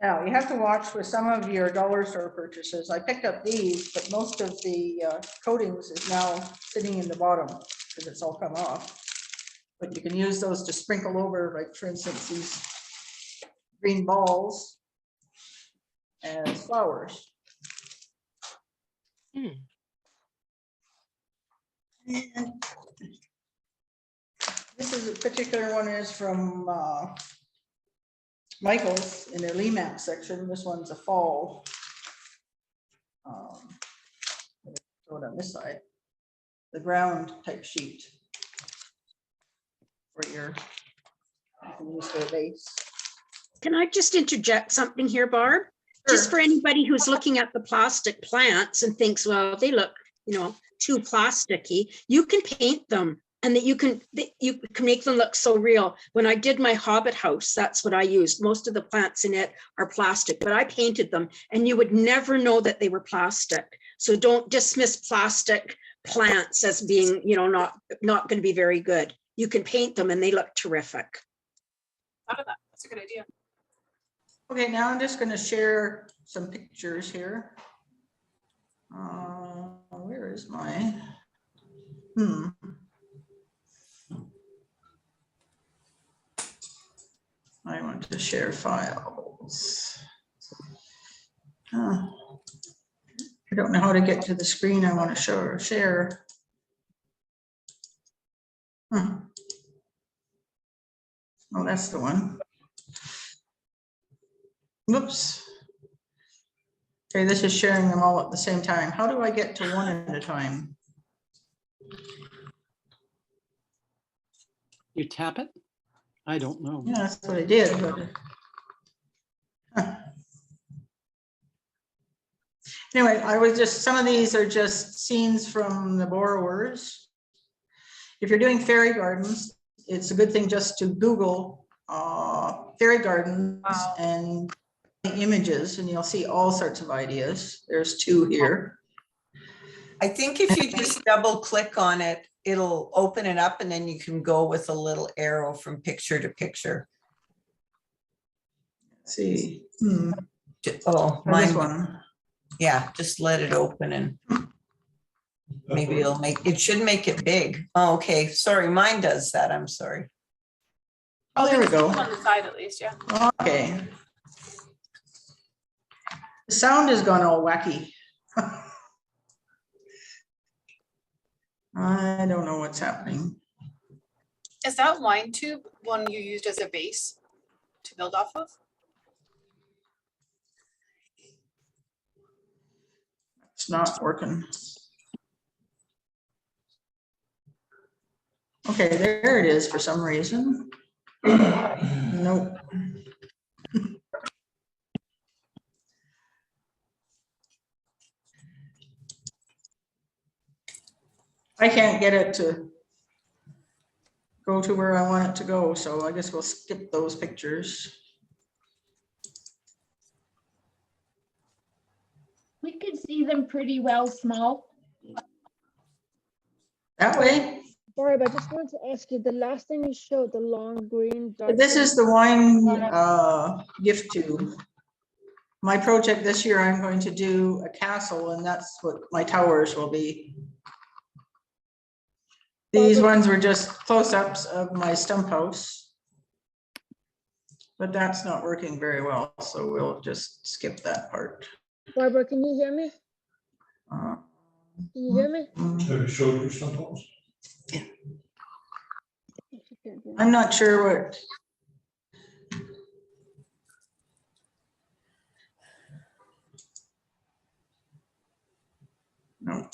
Now, you have to watch with some of your dollar store purchases. I picked up these, but most of the coatings is now sitting in the bottom because it's all come off. But you can use those to sprinkle over, like for instance, these green balls as flowers. And this is a particular one is from Michael's in their Lemax section. This one's a fall. Throw it on this side. The ground type sheet for your, you can use for a base. Can I just interject something here, Barb? Sure. Just for anybody who's looking at the plastic plants and thinks, well, they look, you know, too plasticky, you can paint them and that you can make them look so real. When I did my Hobbit house, that's what I used. Most of the plants in it are plastic, but I painted them and you would never know that they were plastic. So don't dismiss plastic plants as being, you know, not going to be very good. You can paint them and they look terrific. That's a good idea. Okay, now I'm just going to share some pictures here. Where is my? I want to share files. I don't know how to get to the screen I want to show or share. Oh, that's the one. Whoops. Okay, this is sharing them all at the same time. How do I get to one at a time? You tap it? I don't know. Yeah, that's what I did. But, Anyway, I was just, some of these are just scenes from the borrowers. If you're doing fairy gardens, it's a good thing just to Google fairy gardens and images, and you'll see all sorts of ideas. There's two here. I think if you just double click on it, it'll open it up and then you can go with a little arrow from picture to picture. Let's see. Oh, This mine. one. Yeah, just let it open and maybe it'll it should make it big. Oh, okay. Sorry, mine does that. I'm sorry. Oh, there we go. On the side at least, yeah. Okay. The sound has gone all wacky. I don't know what's happening. Is that line tube one you used as a base to build off of? It's not working. Okay, there it is for some reason. Nope. I can't get it to go to where I want it to go, so I guess we'll skip those pictures. We could see them pretty well small. That way. Barb, I just wanted to ask you, the last thing you showed, the long green. Dark This green, is the wine gift tube. My project this year, I'm going to do a castle, and that's what my towers will be. These ones were just close-ups of my stump house. But that's not working very well, so we'll just skip that part. Barbara, can you hear me? Can you hear me? Have you showed your samples? Yeah. I'm not sure what. No.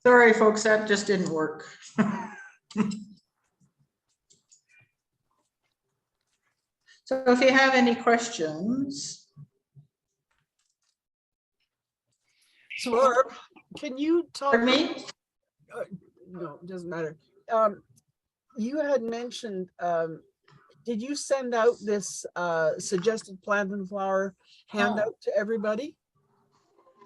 Sorry, folks, that just didn't work. So if you have any questions. So Barb, can you talk? Pardon me? No, it doesn't matter. You had mentioned, did you send out this suggested plant and flower handout to everybody?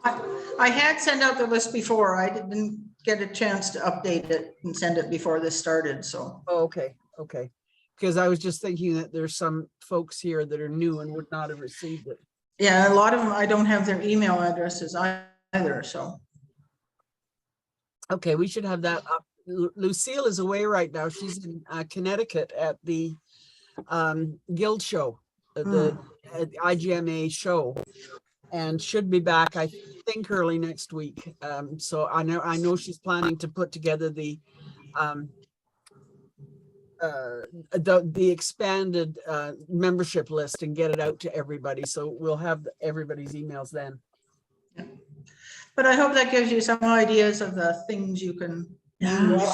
I had sent out the list before. I didn't get a chance to update it and send it before this started, so. Oh, okay, okay. Because I was just thinking that there's some folks here that are new and would not have received it. Yeah, a lot of them, I don't have their email addresses either, so. Okay, we should have that up. Lucille is away right now. She's in Connecticut at the Guild show, the IGMA show, and should be back, I think, early next week. So I know she's planning to put together the expanded membership list and get it out to everybody. So we'll have everybody's emails then. But I hope that gives you some ideas of the things you can use,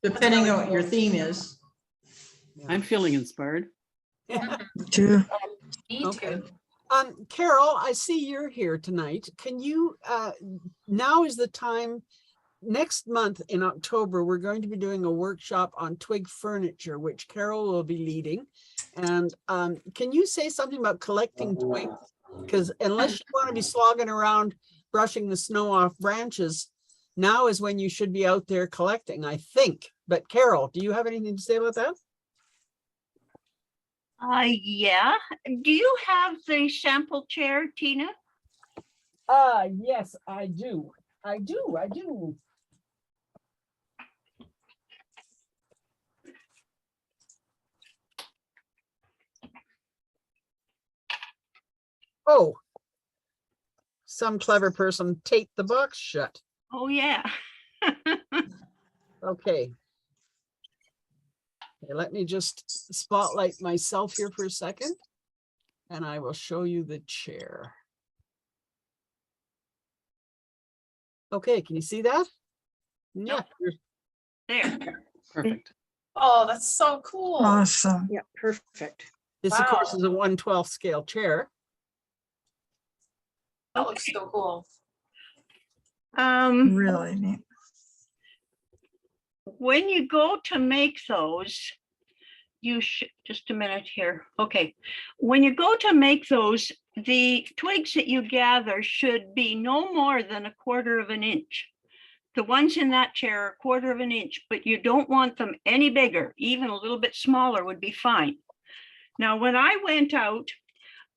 depending on what your theme is. I'm feeling inspired. Too. Me Okay. too. Carol, I see you're here tonight. Can you, now is the time, next month in October, we're going to be doing a workshop on twig furniture, which Carol will be leading. And can you say something about collecting twigs? Because unless you want to be slogging around brushing the snow off branches, now is when you should be out there collecting, I think. But Carol, do you have anything to say about that? Yeah. Do you have the sample chair, Tina? Yes, I do. I do. Oh, some clever person taped the box shut. Oh, yeah. Okay. Okay, let me just spotlight myself here for a second, and I will show you the chair. Okay, can you see that? Yeah. There. Perfect. Oh, that's so cool. Awesome. Yeah, perfect. This, of course, Wow. is a 1/12 scale chair. That looks so cool. Really neat. When you go to make those, you should, just a minute here. Okay. When you go to make those, the twigs that you gather should be no more than 1/4 of an inch. The ones in that chair are 1/4 of an inch, but you don't want them any bigger. Even a little bit smaller would be fine. Now, when I went out,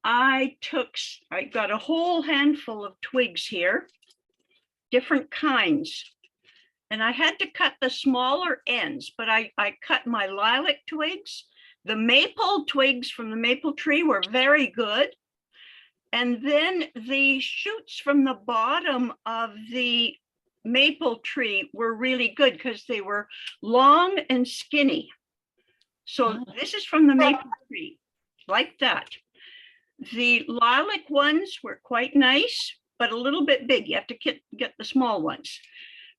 I got a whole handful of twigs here, different kinds. And I had to cut the smaller ends, but I cut my lilac twigs. The maple twigs from the maple tree were very good. And then the shoots from the bottom of the maple tree were really good because they were long and skinny. So this is from the maple tree, like that. The lilac ones were quite nice, but a little bit big. You have to get the small ones.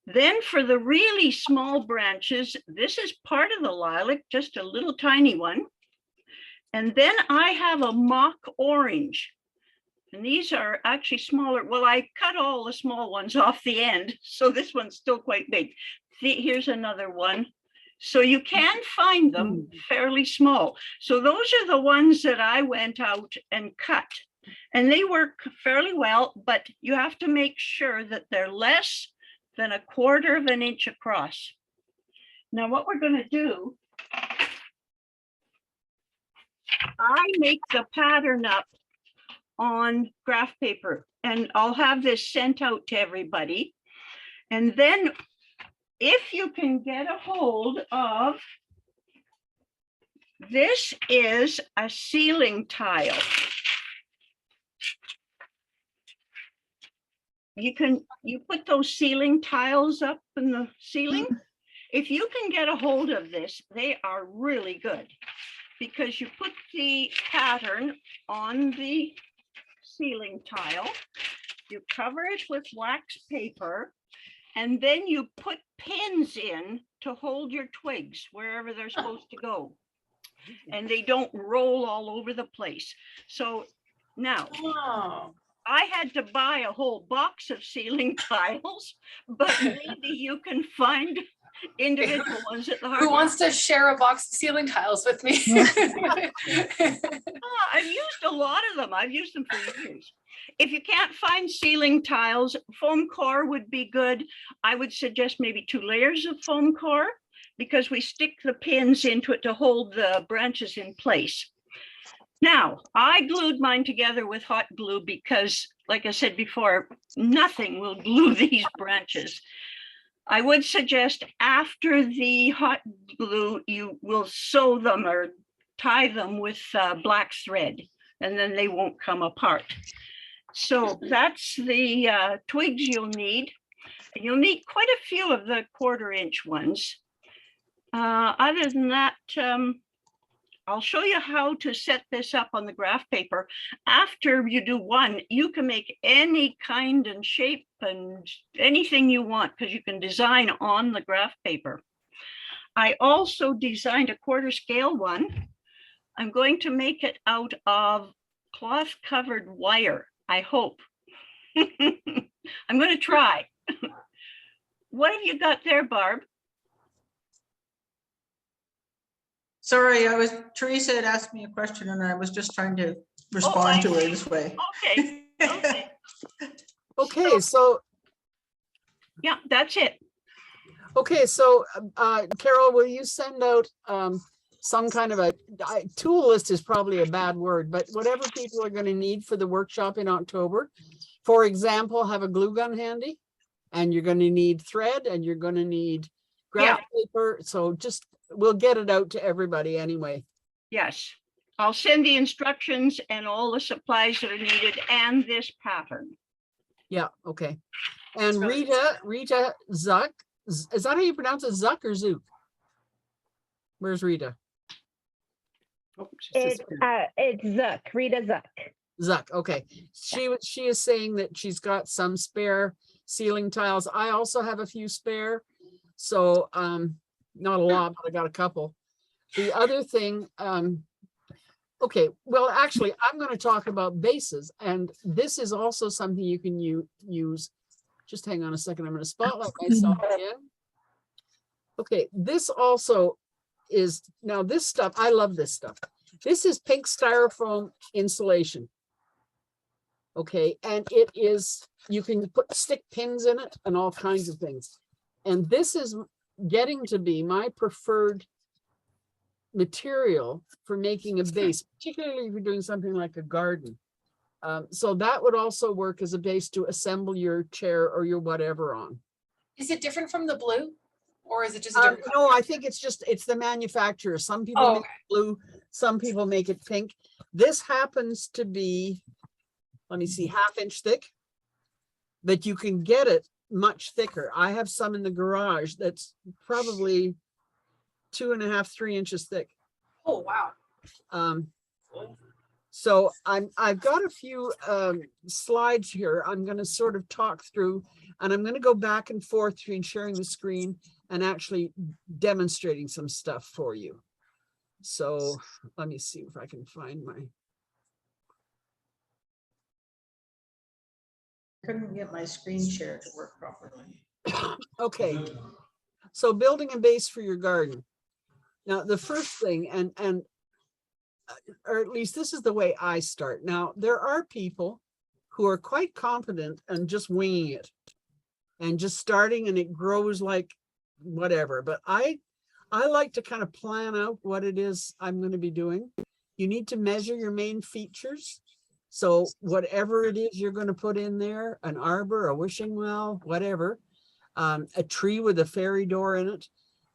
Then for the really small branches, this is part of the lilac, just a little tiny one. And then I have a mock orange. And these are actually smaller. Well, I cut all the small ones off the end, so this one's still quite big. Here's another one. So you can find them fairly small. So those are the ones that I went out and cut. And they work fairly well, but you have to make sure that they're less than 1/4 of an inch across. Now what we're going to do, I make the pattern up on graph paper, and I'll have this sent out to everybody. And then if you can get a hold of, this is a ceiling tile. You put those ceiling tiles up in the ceiling. If you can get a hold of this, they are really good because you put the pattern on the ceiling tile, you cover it with wax paper, and then you put pins in to hold your twigs wherever they're supposed to go. And they don't roll all over the place. So now, Oh. I had to buy a whole box of ceiling tiles, but maybe you can find individual ones at the hardware. Who wants to share a box of ceiling tiles with me? I've used a lot of them. I've used them for years. if you can't find ceiling tiles, foam core would be good. I would suggest maybe 2 layers of foam core because we stick the pins into it to hold the branches in place. Now, I glued mine together with hot glue because, like I said before, nothing will glue these branches. I would suggest after the hot glue, you will sew them or tie them with black thread, and then they won't come apart. So that's the twigs you'll need. And you'll need quite a few of the 1/4-inch ones. Other than that, I'll show you how to set this up on the graph paper. After you do one, you can make any kind and shape and anything you want because you can design on the graph paper. I also designed a 1/4 scale one. I'm going to make it out of cloth covered wire, I hope. I'm going to try. What have you got there, Barb? Sorry, Teresa had asked me a question and I was just trying to respond to her this way. Okay, okay. Okay, so, Yeah, that's it. okay, so Carol, will you send out some kind of a tool list is probably a bad word, but whatever people are going to need for the workshop in October. For example, have a glue gun handy, and you're going to need thread, and you're going to need graph paper. So just, we'll get it out to everybody anyway. Yes, I'll send the instructions and all the supplies that are needed and this pattern. Yeah, okay. And really Rita Zuck, is that how you pronounce it, Zuck or Zook? Where's Rita? Oh, she says It's Zuck, Rita Zuck. Zuck, okay. She is saying that she's got some spare ceiling tiles. I also have a few spare. So not a lot, but I got a couple. The other thing, okay, well, actually, I'm going to talk about bases, and this is also something you can use. Just hang on a second. I'm going to spotlight myself again. Okay, this also is, now this stuff, I love this stuff. This is pink styrofoam insulation. Okay, and it is, you can stick pins in it and all kinds of things. And this is getting to be my preferred material for making a base, particularly if you're doing something like a garden. So that would also work as a base to assemble your chair or your whatever on. Is it different from the blue? Or is it just a different No, color? I think it's the manufacturer. Some people Oh, make it blue, some people make it pink. This happens to be, let me see, 1/2 inch thick, but you can get it much thicker. I have some in the garage that's probably 2.5, 3 inches thick. Oh, wow. So I've got a few slides here. I'm going to sort of talk through, and I'm going to go back and forth between sharing the screen and actually demonstrating some stuff for you. So let me see if I can find my. Couldn't get my screen share to work properly. Okay, so building a base for your garden. Now, the first thing, or at least this is the way I start. Now, there are people who are quite confident and just winging it and just starting, and it grows like whatever. But I like to kind of plan out what it is I'm going to be doing. You need to measure your main features. So whatever it is you're going to put in there, an arbor, a wishing well, whatever, a tree with a fairy door in it,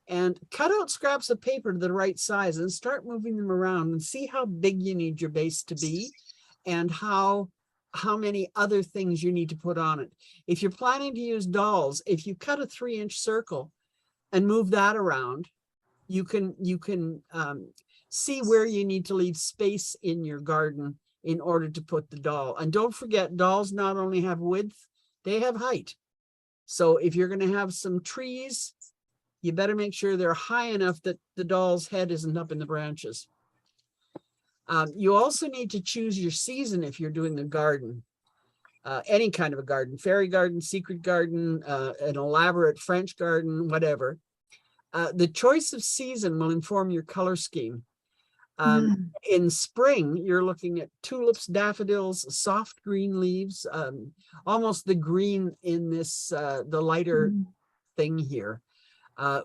and cut out scraps of paper to the right size and start moving them around and see how big you need your base to be and how many other things you need to put on it. If you're planning to use dolls, if you cut a 3-inch circle and move that around, you can see where you need to leave space in your garden in order to put the doll. And don't forget, dolls not only have width, they have height. So if you're going to have some trees, you better make sure they're high enough that the doll's head isn't up in the branches. You also need to choose your season if you're doing a garden, any kind of a garden, fairy garden, secret garden, an elaborate French garden, whatever. The choice of season will inform your color scheme. In spring, you're looking at tulips, daffodils, soft green leaves, almost the green in this, the lighter thing here.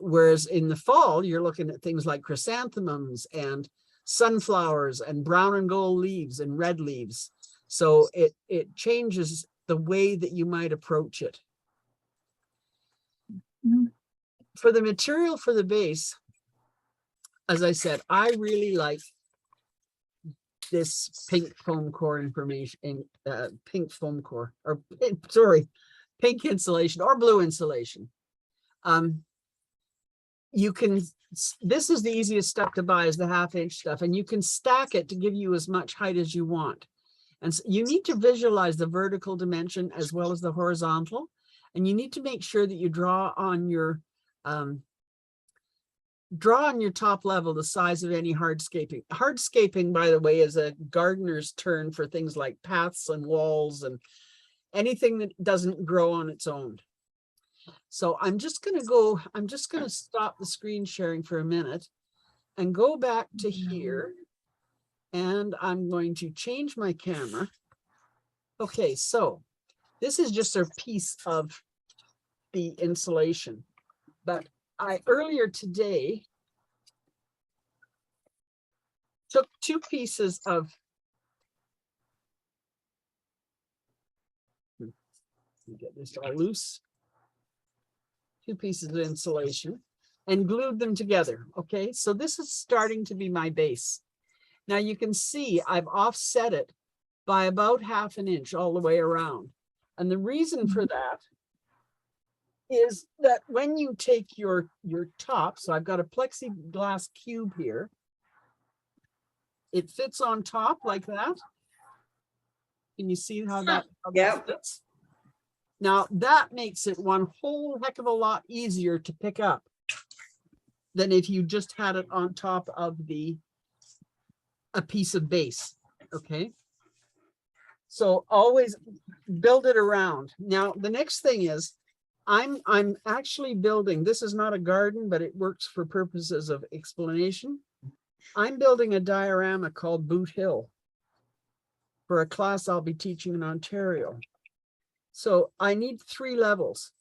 Whereas in the fall, you're looking at things like chrysanthemums and sunflowers and brown and gold leaves and red leaves. So it changes the way that you might approach it. For the material for the base, as I said, I really like this pink foam core information, pink foam core, or pink insulation or blue insulation. You can, this is the easiest stuff to buy, is the 1/2 inch stuff, and you can stack it to give you as much height as you want. And so you need to visualize the vertical dimension as well as the horizontal, and you need to make sure that you draw on your top level the size of any hardscaping. Hardscaping, by the way, is a gardener's term for things like paths and walls and anything that doesn't grow on its own. So I'm just going to stop the screen sharing for a minute and go back to here. And I'm going to change my camera. Okay, so this is just a piece of the insulation, but I earlier today took 2 pieces of get this all loose. 2 pieces of insulation and glued them together. Okay, so this is starting to be my base. Now you can see I've offset it by about 1/2 inch all the way around. And the reason for that is that when you take your top, so I've got a plexiglass cube here, it fits on top like that. Can you see how that fits? Now that makes it one whole heck of a lot easier to pick up than if you just had it on top of a piece of base. Okay. So always build it around. Now the next thing is I'm actually building, this is not a garden, but it works for purposes of explanation. I'm building a diorama called Boot Hill for a class I'll be teaching in Ontario. So I need 3 levels.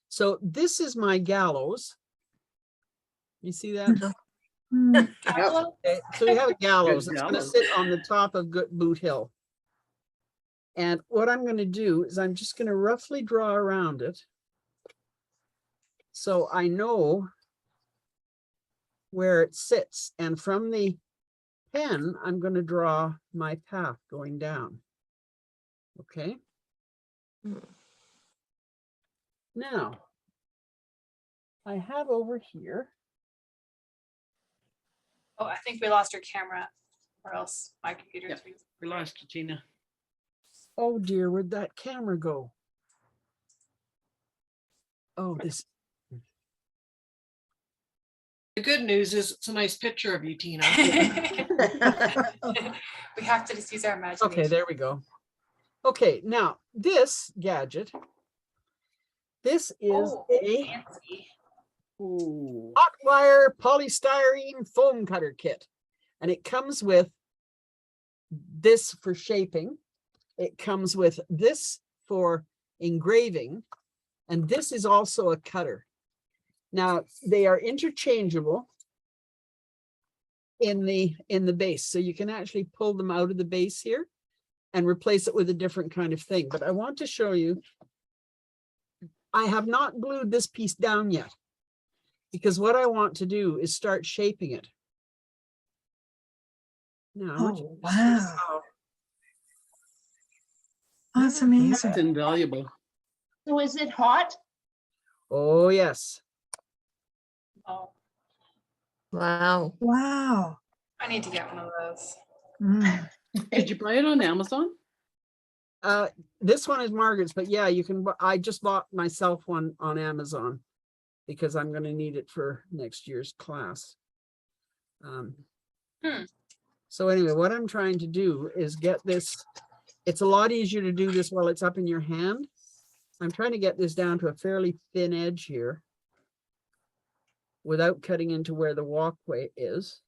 So this is my gallows. You see that? Okay, so we have a gallows. It's going to sit on the top of Boot Hill. And what I'm going to do is I'm just going to roughly draw around it, so I know where it sits. And from the pen, I'm going to draw my path going down. Okay. Now, I have over here. Oh, I think we lost your camera, or else my computer is. Yeah. We lost you, Tina. Oh dear, where'd that camera go? Oh, this. The good news is it's a nice picture of you, Tina. We have to just use our imagination. Okay, there we go. Okay, now this gadget, this is a fancy. hot wire polystyrene foam cutter kit. And it comes with this for shaping. It comes with this for engraving. And this is also a cutter. Now they are interchangeable in the base. So you can actually pull them out of the base here and replace it with a different kind of thing. But I want to show you, I have not glued this piece down yet, because what I want to do is start shaping it. Now, Oh, wow. That's amazing. It's invaluable. So is it hot? oh yes. Oh, Wow. Wow. I need to get one of those. Mm. Did you buy it on Amazon? This one is Margaret's, but yeah, you can, I just bought myself one on Amazon because I'm going to need it for next year's class. So anyway, what I'm trying to do is get this, it's a lot easier to do this while it's up in your hand. I'm trying to get this down to a fairly thin edge here without cutting into where the walkway is.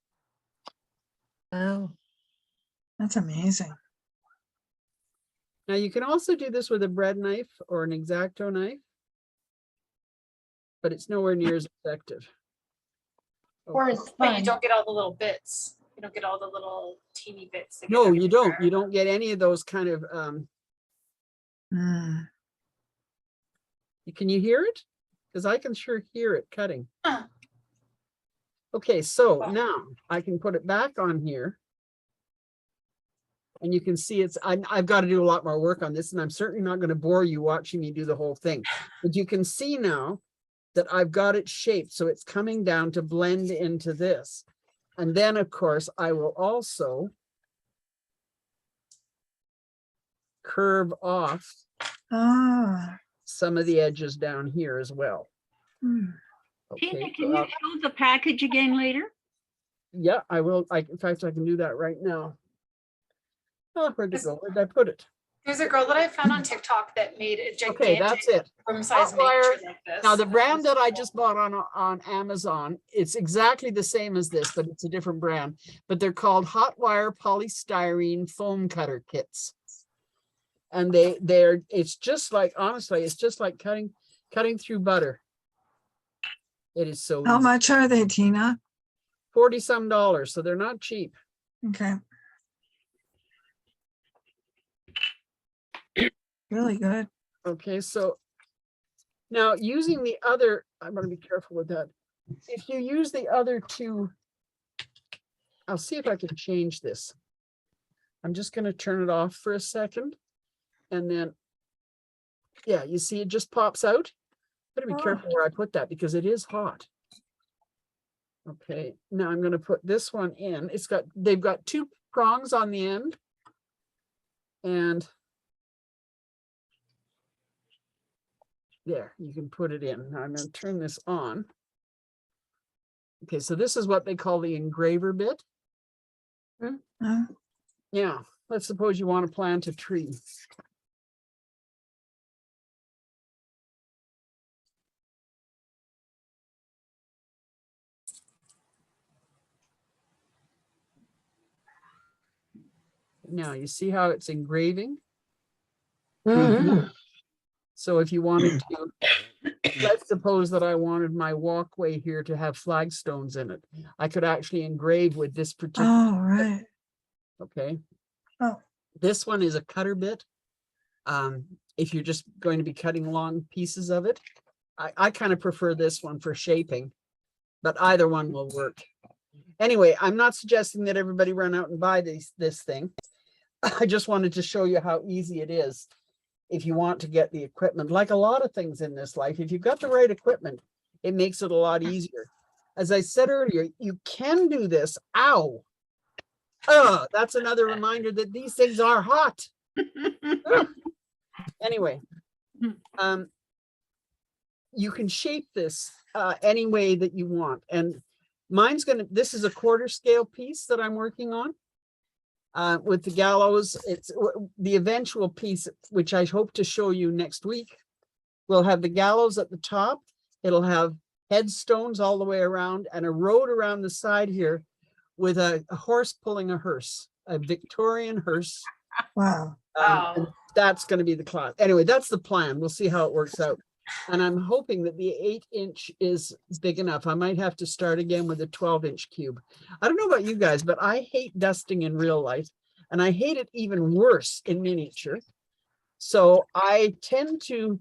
Wow. That's amazing. Now you can also do this with a bread knife or an X-Acto knife, but it's nowhere near as effective. Or Okay. it's but you don't get all the little bits. You don't get all the little teeny bits. that get No, you don't. everywhere. You don't get any of those kind of, Mm. can you hear it? Because I can sure hear it cutting. Huh. Okay, so Wow. now I can put it back on here. And you can see I've got to do a lot more work on this, and I'm certainly not going to bore you watching me do the whole thing. But you can see now that I've got it shaped, so it's coming down to blend into this. And then, of course, I will also curve off Ah. some of the edges down here as well. Hmm. Tina, Okay, can you show the package again later? yeah, I will. In fact, I can do that right now. Oh, where'd it go? Where'd I put it? There's a girl that I found on TikTok that made a Okay, gigantic that's it. room-size Hot wire. miniature like this. Now, the and it brand was that I cool. just bought on Amazon, it's exactly the same as this, but it's a different brand. But they're called hot wire polystyrene foam cutter kits. And it's just like, honestly, it's just like cutting through butter. It is so How easy. much are they, Tina? $40 some, so they're not cheap. Okay. Really good. Okay, so now using the other, I'm going to be careful with that. If you use the other two, I'll see if I can change this. I'm just going to turn it off for a second. And then, yeah, you see it just pops out. Better be careful where I put that because it is hot. Okay, now I'm going to put this one in. They've got two prongs on the end. And there, you can put it in. Now I'm going to turn this on. Okay, so this is what they call the engraver bit. Oh, Yeah, let's suppose you want to plant a tree. Now you see how it's engraving? So if you wanted to, let's suppose that I wanted my walkway here to have flagstones in it. I could actually engrave with this particular, oh, right. okay? Oh. This one is a cutter bit. If you're just going to be cutting long pieces of it, I kind of prefer this one for shaping, but either one will work. Anyway, I'm not suggesting that everybody run out and buy this thing. I just wanted to show you how easy it is if you want to get the equipment. Like a lot of things in this life, if you've got the right equipment, it makes it a lot easier. As I said earlier, you can do this. Ow. Oh, that's another reminder that these things are hot. Anyway, you can shape this any way that you want. And this is a quarter scale piece that I'm working on. With the gallows, it's the eventual piece, which I hope to show you next week. We'll have the gallows at the top. It'll have headstones all the way around and a road around the side here with a horse pulling a hearse, a Victorian hearse. Wow. And that's going to be the class. Anyway, that's the plan. We'll see how it works out. And I'm hoping that the 8-inch is big enough. I might have to start again with a 12-inch cube. I don't know about you guys, but I hate dusting in real life. And I hate it even worse in miniature. So I tend to,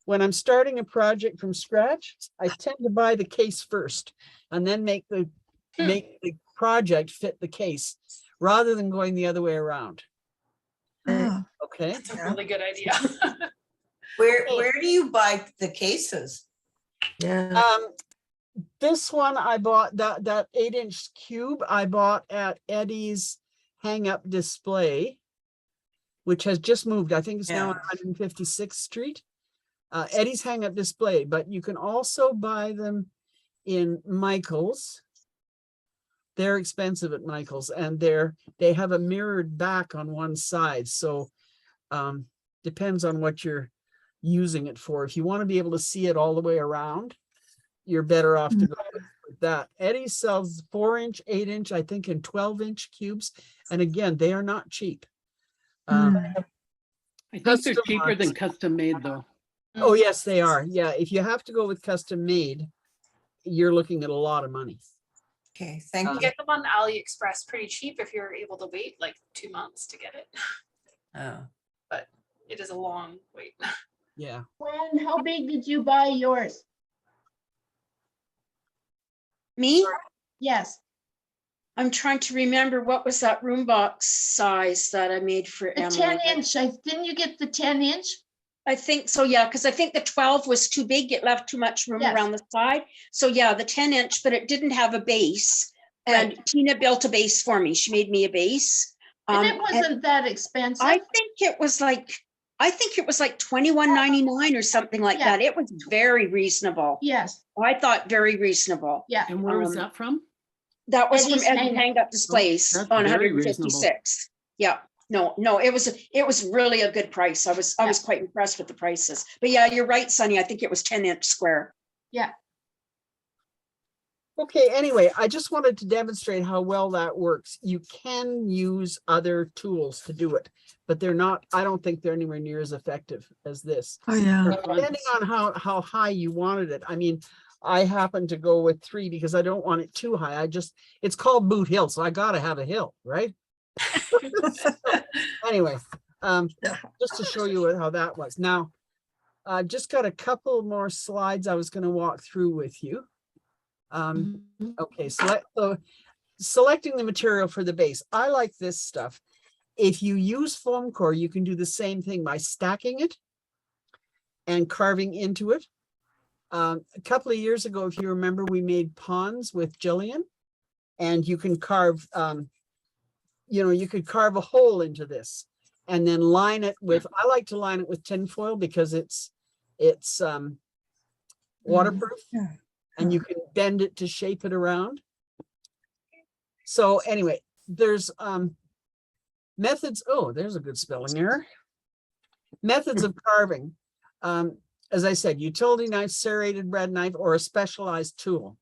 when I'm starting a project from scratch, I tend to buy the case first and then make the project fit the case rather than going the other way around. Oh, Okay. That's a really good idea. Where do you buy the cases? yeah. This one I bought, that 8-inch cube I bought at Eddie's hang up display, which has just moved. I think it's now on 156th Street. Eddie's hang up display, but you can also buy them in Michael's. They're expensive at Michael's, and they have a mirrored back on one side. So depends on what you're using it for. If you want to be able to see it all the way around, you're better off to go with that. Eddie sells 4-inch, 8-inch, I think in 12-inch cubes. And again, they are not cheap. I think they're cheaper than customized. custom made though. Oh, yes, they are. Yeah, if you have to go with custom made, you're looking at a lot of money. Okay, You thank can you. get them on AliExpress pretty cheap if you're able to wait like 2 months to get it. Oh. But it is a long wait. Yeah. When, how big did you buy yours? Me? Yes, I'm trying to remember, what was that room box size that I made for the Emily? 10-inch. Didn't you get the 10-inch? I think so, yeah, because I think the 12 was too big. It left too much room Yes. around the side. So yeah, the 10-inch, but it didn't have a base. And Tina built a base for me. She made me a base. And it And wasn't that expensive. I think it was like $21.99 or something like Yeah. that. It was very reasonable. Yes, I thought very reasonable. yeah. And where was Um, that from? That was from Eddie's Eddie Hang Up Displays that's on very reasonable. 156. Yeah, no, it was really a good price. I was quite impressed with the prices. But yeah, you're right, Sunny. I think it was 10-inch square. Okay, anyway, I just wanted to demonstrate how well that works. You can use other tools to do it, but they're not, I don't think they're anywhere near as effective as this. Oh, yeah. Depending on how high you wanted it. I mean, I happen to go with 3 because I don't want it too high. It's called Boot Hill, so I gotta have a hill, right? Anyway, just to show you how that was. Now, I've just got a couple more slides I was gonna walk through with you. Okay, selecting the material for the base. I like this stuff. If you use foam core, you can do the same thing by stacking it and carving into it. A couple of years ago, if you remember, we made ponds with Jillian, and you can carve, you could carve a hole into this and then line it with, I like to line it with tin foil because it's waterproof. Yeah. And you can bend it to shape it around. So anyway, there's methods. Oh, there's a good spelling error. Methods of carving. As I said, utility knife, serrated bread knife, or a specialized tool.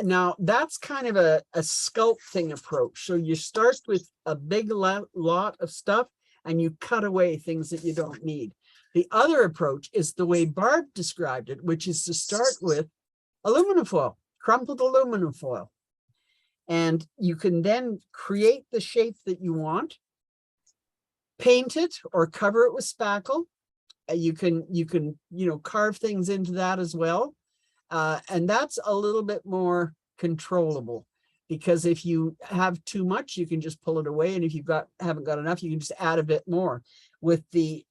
Now that's kind of a sculpting approach. So you start with a big lot of stuff and you cut away things that you don't need. The other approach is the way Barb described it, which is to start with aluminum foil, crumpled aluminum foil. And you can then create the shape that you want, paint it or cover it with spackle. You can carve things into that as well. And that's a little bit more controllable because if you have too much, you can just pull it away. And if you haven't got enough, you can just add a bit more. With the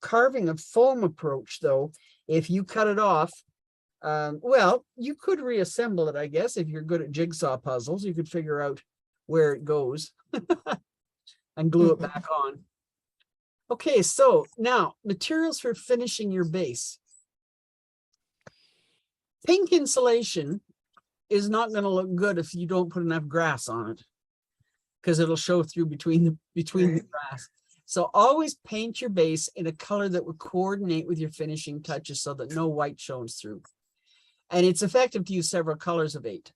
carving of foam approach though, if you cut it off, well, you could reassemble it, I guess, if you're good at jigsaw puzzles, you could figure out where it goes and glue it back on. Okay, so now materials for finishing your base. Pink insulation is not going to look good if you don't put enough grass on it because it'll show through between the grass. So always paint your base in a color that would coordinate with your finishing touches so that no white shows through. And it's effective to use several colors of it.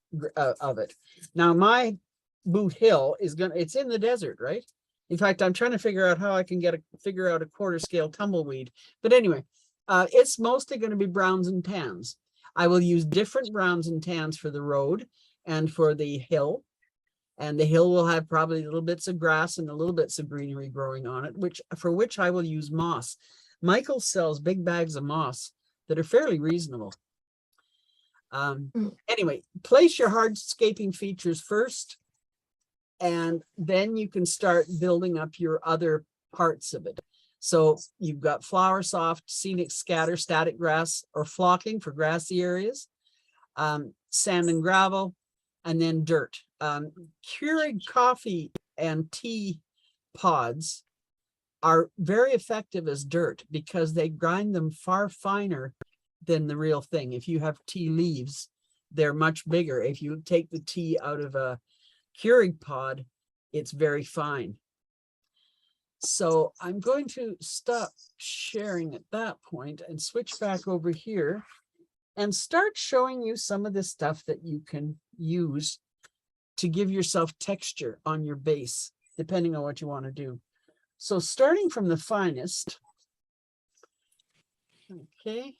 Now my Boot Hill it's in the desert, right? In fact, I'm trying to figure out how I can figure out a quarter scale tumbleweed. But anyway, it's mostly going to be browns and tans. I will use different browns and tans for the road and for the hill. And the hill will have probably little bits of grass and a little bits of greenery growing on it, for which I will use moss. Michael sells big bags of moss that are fairly reasonable. Anyway, place your hardscaping features first, and then you can start building up your other parts of it. So you've got flower soft, scenic scatter, static grass, or flocking for grassy areas, sand and gravel, and then dirt. Keurig coffee and tea pods are very effective as dirt because they grind them far finer than the real thing. If you have tea leaves, they're much bigger. If you take the tea out of a Keurig pod, it's very fine. So I'm going to stop sharing at that point and switch back over here and start showing you some of the stuff that you can use to give yourself texture on your base, depending on what you want to do. So starting from the finest, okay.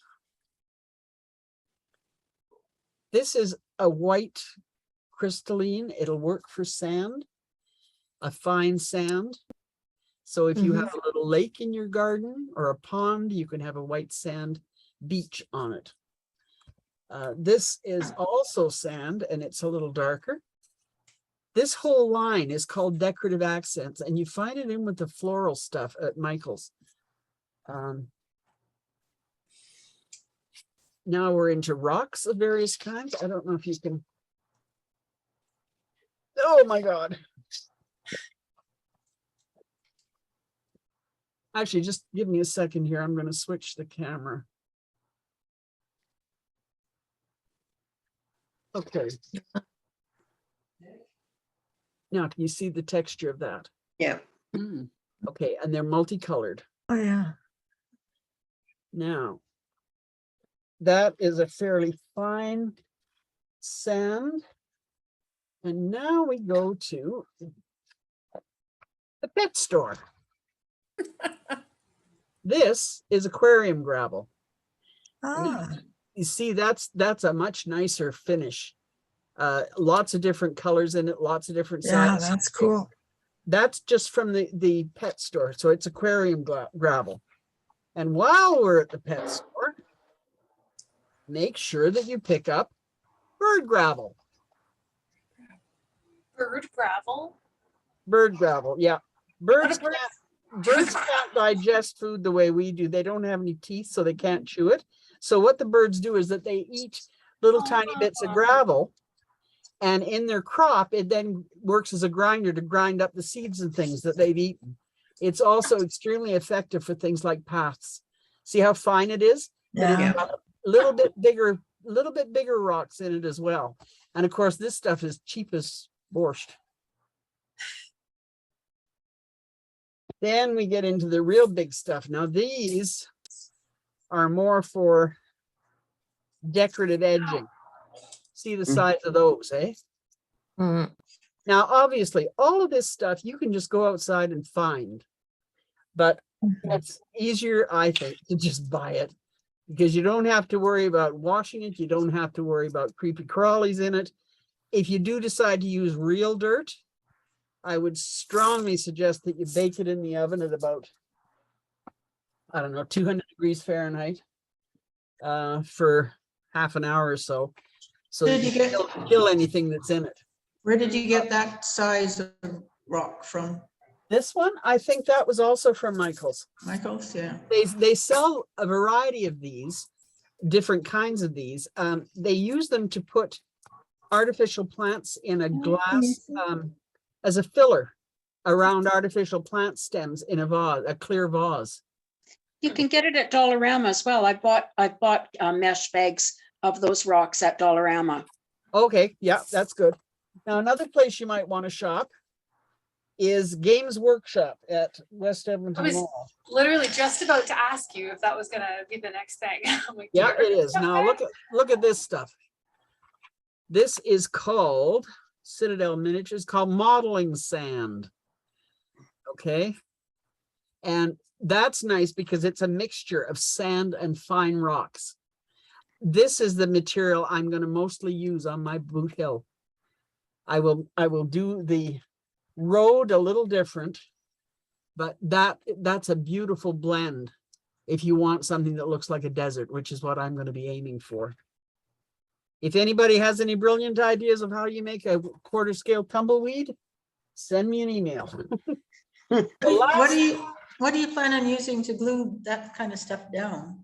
This is a white crystalline. It'll work for sand, a fine sand. So if you have a little lake in your garden or a pond, you can have a white sand beach on it. This is also sand, and it's a little darker. This whole line is called Decorative Accents, and you find it in with the floral stuff at Michael's. Now we're into rocks of various kinds. I don't know if you can. Oh my God. Actually, just give me a second here. I'm going to switch the camera. Okay. Now, can you see the texture of that? Yeah. Okay, and they're multicolored. Oh, yeah. Now, that is a fairly fine sand. And now we go to the pet store. This is aquarium gravel. Ah, You see, that's a much nicer finish. Lots of different colors in it, lots of different yeah, sizes. that's cool. That's just from the pet store. So it's aquarium gravel. And while we're at the pet store, make sure that you pick up bird gravel. Bird gravel? Bird gravel, yeah. Birds bird- birds can't digest food the way we do. They don't have any teeth, so they can't chew it. So what the birds do is that they eat little tiny bits of gravel, and in their crop, it then works as a grinder to grind up the seeds and things that they've eaten. It's also extremely effective for things like paths. See how fine it is? But it's Yeah. got a little bit bigger rocks in it as well. And of course, this stuff is cheap as borscht. Then we get into the real big stuff. Now these are more for decorative edging. See the size of those, eh? Mm. Now, obviously, all of this stuff you can just go outside and find, but it's easier, I think, to just buy it because you don't have to worry about washing it. You don't have to worry about creepy crawlies in it. If you do decide to use real dirt, I would strongly suggest that you bake it in the oven at about, I don't know, 200 degrees Fahrenheit for half an hour or so. So Did that you you get- don't kill anything that's in it. Where did you get that size of rock from? This one, I think that was also from Michael's. Michael's, yeah. They sell a variety of these, different kinds of these. They use them to put artificial plants in a glass as a filler around artificial plant stems in a vase, a clear vase. You can get it at Dollarama as well. I bought mesh bags of those rocks at Dollarama. Okay, yeah, that's good. Now, another place you might want to shop is Games Workshop at West Edmonton was- Mall. Literally just about to ask you if that was gonna be the next thing. I'm like, Yeah, "Dear." it is. Now look at this stuff. This is called Citadel Miniatures, called modeling sand. Okay. And that's nice because it's a mixture of sand and fine rocks. This is the material I'm going to mostly use on my boot hill. I will do the road a little different, but that's a beautiful blend if you want something that looks like a desert, which is what I'm going to be aiming for. If anybody has any brilliant ideas of how you make a quarter scale tumbleweed, send me an email. What do you plan on using to glue that kind of stuff down?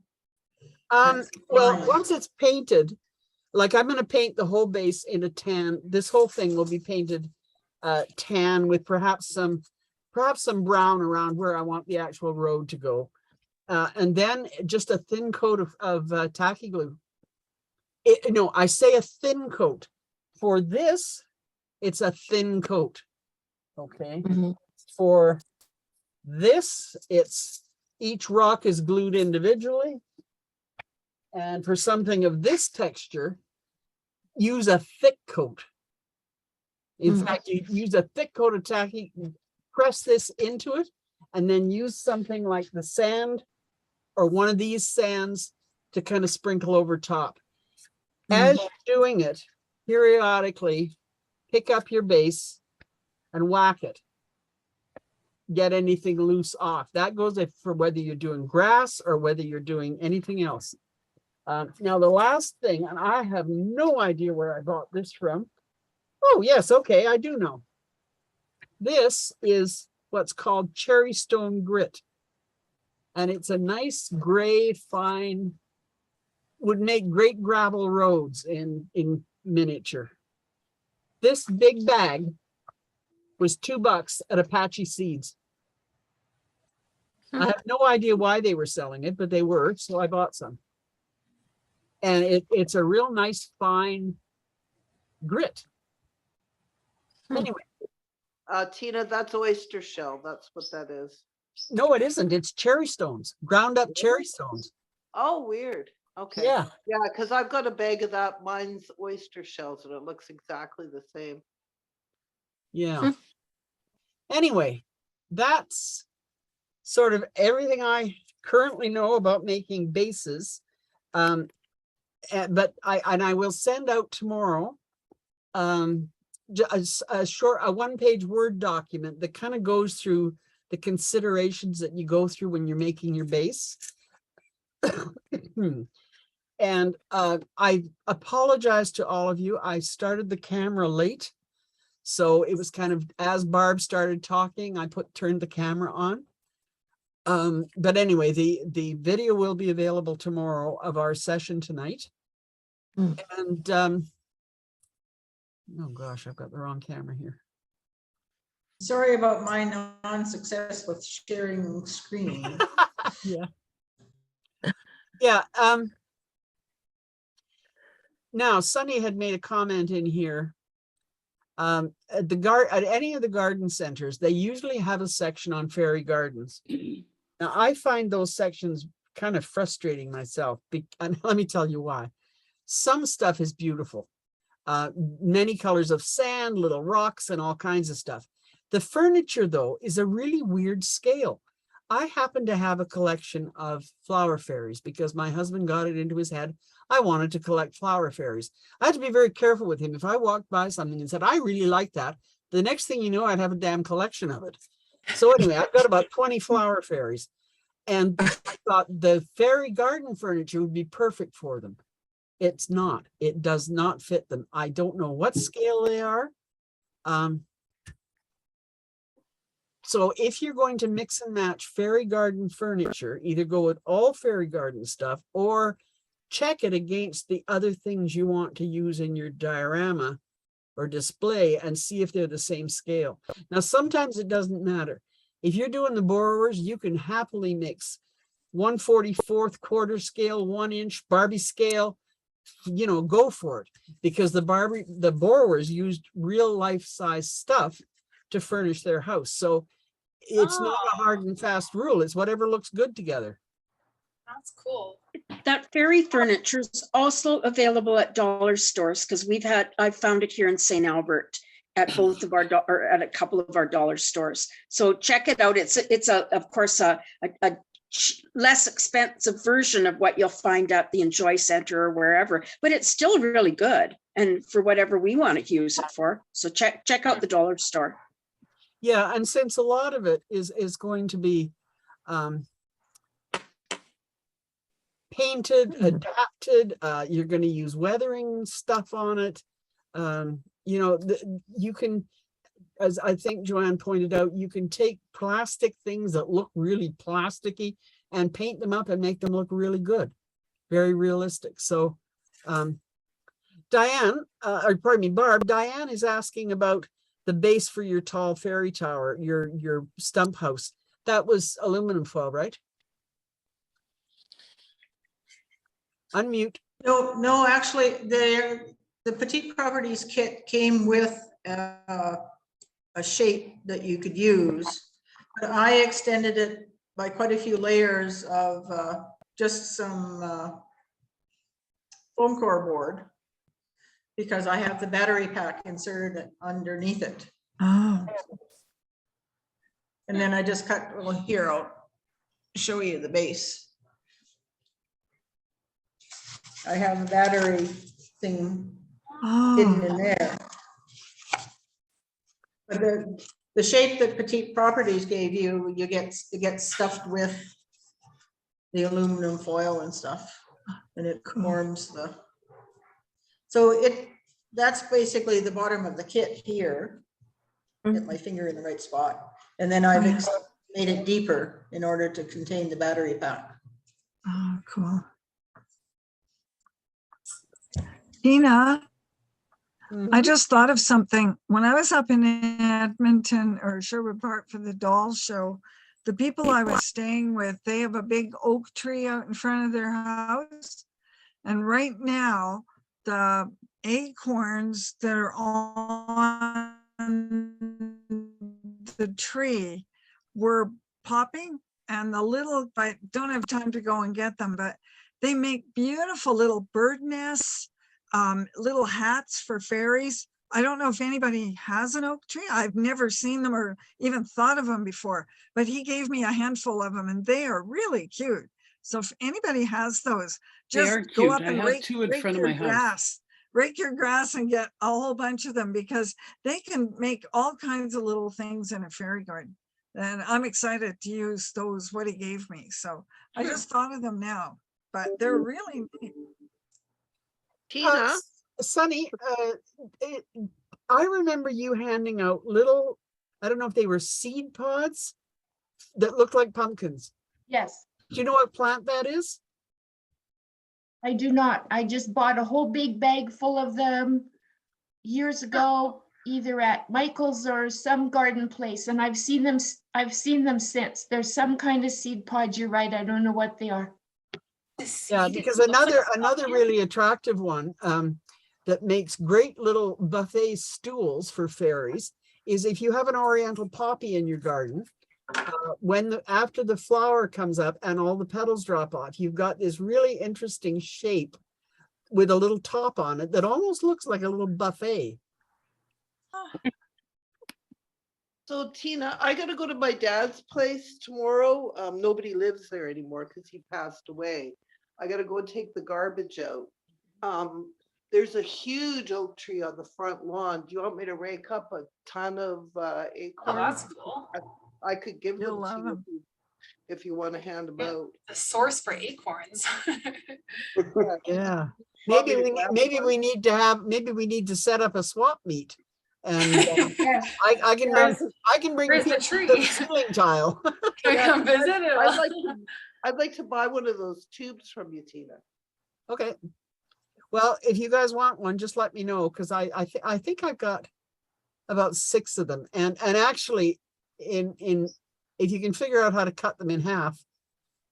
Well, Fine. once it's painted, like I'm going to paint the whole base in a tan. This whole thing will be painted tan with perhaps some brown around where I want the actual road to go. And then just a thin coat of tacky glue. No, I say a thin coat. For this, it's a thin coat. Okay. For this, it's each rock is glued individually. And for something of this texture, use a thick coat. In fact, you use a thick coat of tacky, press this into it, and then use something like the sand or one of these sands to kind of sprinkle over top. As you're doing it, periodically pick up your base and whack it. Get anything loose off. That goes for whether you're doing grass or whether you're doing anything else. Now, the last thing, and I have no idea where I bought this from. Oh, yes, okay, I do know. This is what's called cherry stone grit. And it's a nice gray, fine, would make great gravel roads in miniature. This big bag was $2 at Apache Seeds. I have no idea why they were selling it, but they were, so I bought some. And it's a real nice, fine grit. Anyway, Tina, that's oyster shell. That's what that is. no, it isn't. It's cherry stones, ground up cherry stones. Oh, weird. Okay. Yeah. Yeah, because I've got a bag of that. Mine's oyster shells and it looks exactly the same. Yeah. Anyway, that's sort of everything I currently know about making bases. But I will send out tomorrow a short, a one-page Word document that kind of goes through the considerations that you go through when you're making your base. And I apologize to all of you. I started the camera late. So it was kind of, as Barb started talking, I turned the camera on. But anyway, the video will be available tomorrow of our session tonight. And oh gosh, I've got the wrong camera here. Sorry about my non-success with sharing screen. Yeah. Yeah. Now, Sunny had made a comment in here. At any of the garden centers, they usually have a section on fairy gardens. Now, I find those sections kind of frustrating myself, and let me tell you why. Some stuff is beautiful. Many colors of sand, little rocks, and all kinds of stuff. The furniture, though, is a really weird scale. I happen to have a collection of flower fairies because my husband got it into his head. I wanted to collect flower fairies. I had to be very careful with him. If I walked by something and said, I really like that, the next thing you know, I'd have a damn collection of it. So anyway, I've got about 20 flower fairies. And I thought the fairy garden furniture would be perfect for them. It's not. It does not fit them. I don't know what scale they are. So if you're going to mix and match fairy garden furniture, either go with all fairy garden stuff or check it against the other things you want to use in your diorama or display and see if they're the same scale. Now, sometimes it doesn't matter. If you're doing the borrowers, you can happily mix 1/44 quarter scale, 1 inch Barbie scale, you know, go for it, because the borrowers used real life size stuff to furnish their house. So it's not a hard and fast rule. It's whatever looks good together. That's cool. That fairy furniture is also available at dollar stores because I've found it here in St. Albert at both of or at a couple of our dollar stores. So check it out. It's of course a less expensive version of what you'll find at the Enjoy Center or wherever, but it's still really good and for whatever we want to use it for. So check out the dollar store. Yeah, and since a lot of it is going to be painted, adapted, you're going to use weathering stuff on it. You know, you can, as I think Joanne pointed out, you can take plastic things that look really plasticky and paint them up and make them look really good, very realistic. So Diane, or pardon me, Barb, Diane is asking about the base for your tall fairy tower, your stump house. That was aluminum foil, right? Unmute. No, actually, the Petite Properties kit came with a shape that you could use, but I extended it by quite a few layers of just some foam core board because I have the battery pack inserted underneath it. Oh, And then I just cut, well, here, I'll show you the base. I have a battery thing hidden oh, in there. But the shape that Petite Properties gave you, it gets stuffed with the aluminum foil and stuff, and it Cool. forms the. So that's basically the bottom of the kit here. Get my finger in the right spot, and then I've Yeah. made it deeper in order to contain the battery pack. oh, cool. Tina, I just thought of something. When I was up in Edmonton or Sherwood Park for the doll show, the people I was staying with, they have a big oak tree out in front of their house. And right now, the acorns that are on the tree were popping, and I don't have time to go and get them, but they make beautiful little bird nests, little hats for fairies. I don't know if anybody has an oak tree. I've never seen them or even thought of them before, but he gave me a handful of them and they are really cute. So if anybody has those, They just are go cute. up I and have two in front of my house. rake your grass and get a whole bunch of them because they can make all kinds of little things in a fairy garden. And I'm excited to use those, what he gave me. So I just thought of them now, but they're really neat. Tina, Sunny, I remember you handing out little, I don't know if they were seed pods that looked like pumpkins. Yes, Do you know what plant that is? I do not. I just bought a whole big bag full of them years ago, either at Michael's or some garden place, and I've seen them since. There's some kind of seed pod, you're right. I don't know what they are. Yeah, because another really attractive one that makes great little buffet stools for fairies is if you have an oriental poppy in your garden, after the flower comes up and all the petals drop off, you've got this really interesting shape with a little top on it that almost looks like a little buffet. so Tina, I gotta go to my dad's place tomorrow. Nobody lives there anymore because he passed away. I gotta go and take the garbage out. There's a huge oak tree on the front lawn. Do you want me to rake up a ton of acorns? Oh, that's cool. I could give You'll them to love you them. if you want to hand them Yeah. out. The source for acorns. Yeah. Want Maybe me to we, grab maybe one? we need to have, maybe we need to set up a swap meet. And Yes, I can bring, I can bring Where's the people to tree? the ceiling tile. Can I come visit? I'd like to buy one of those tubes from you, Tina. Okay. Well, if you guys want one, just let me know, because I think I've got about 6 of them. And actually if you can figure out how to cut them in half,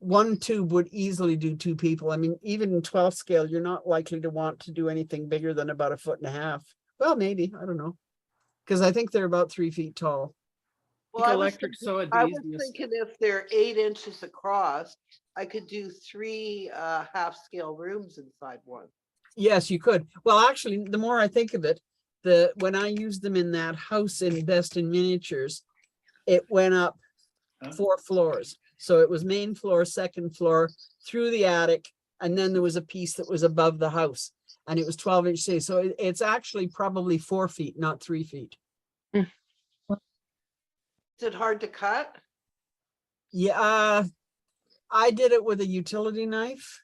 one tube would easily do 2 people. I mean, even in 12 scale, you're not likely to want to do anything bigger than about 1.5 feet. Well, maybe, I don't know. Because I think they're about 3 feet tall. Well, I was Electric thinking- saw it I the was easiest. thinking if they're 8 inches across, I could do 3 half-scale rooms inside one. Yes, you could. Well, actually, the more I think of it, when I used them in that house in Best in Miniatures, it went up 4 floors. So it was main floor, second floor, through the attic, and then there was a piece that was above the house, and it was 12-inch. So it's actually probably 4 feet, not 3 feet. Is it hard to cut? Yeah, I did it with a utility knife.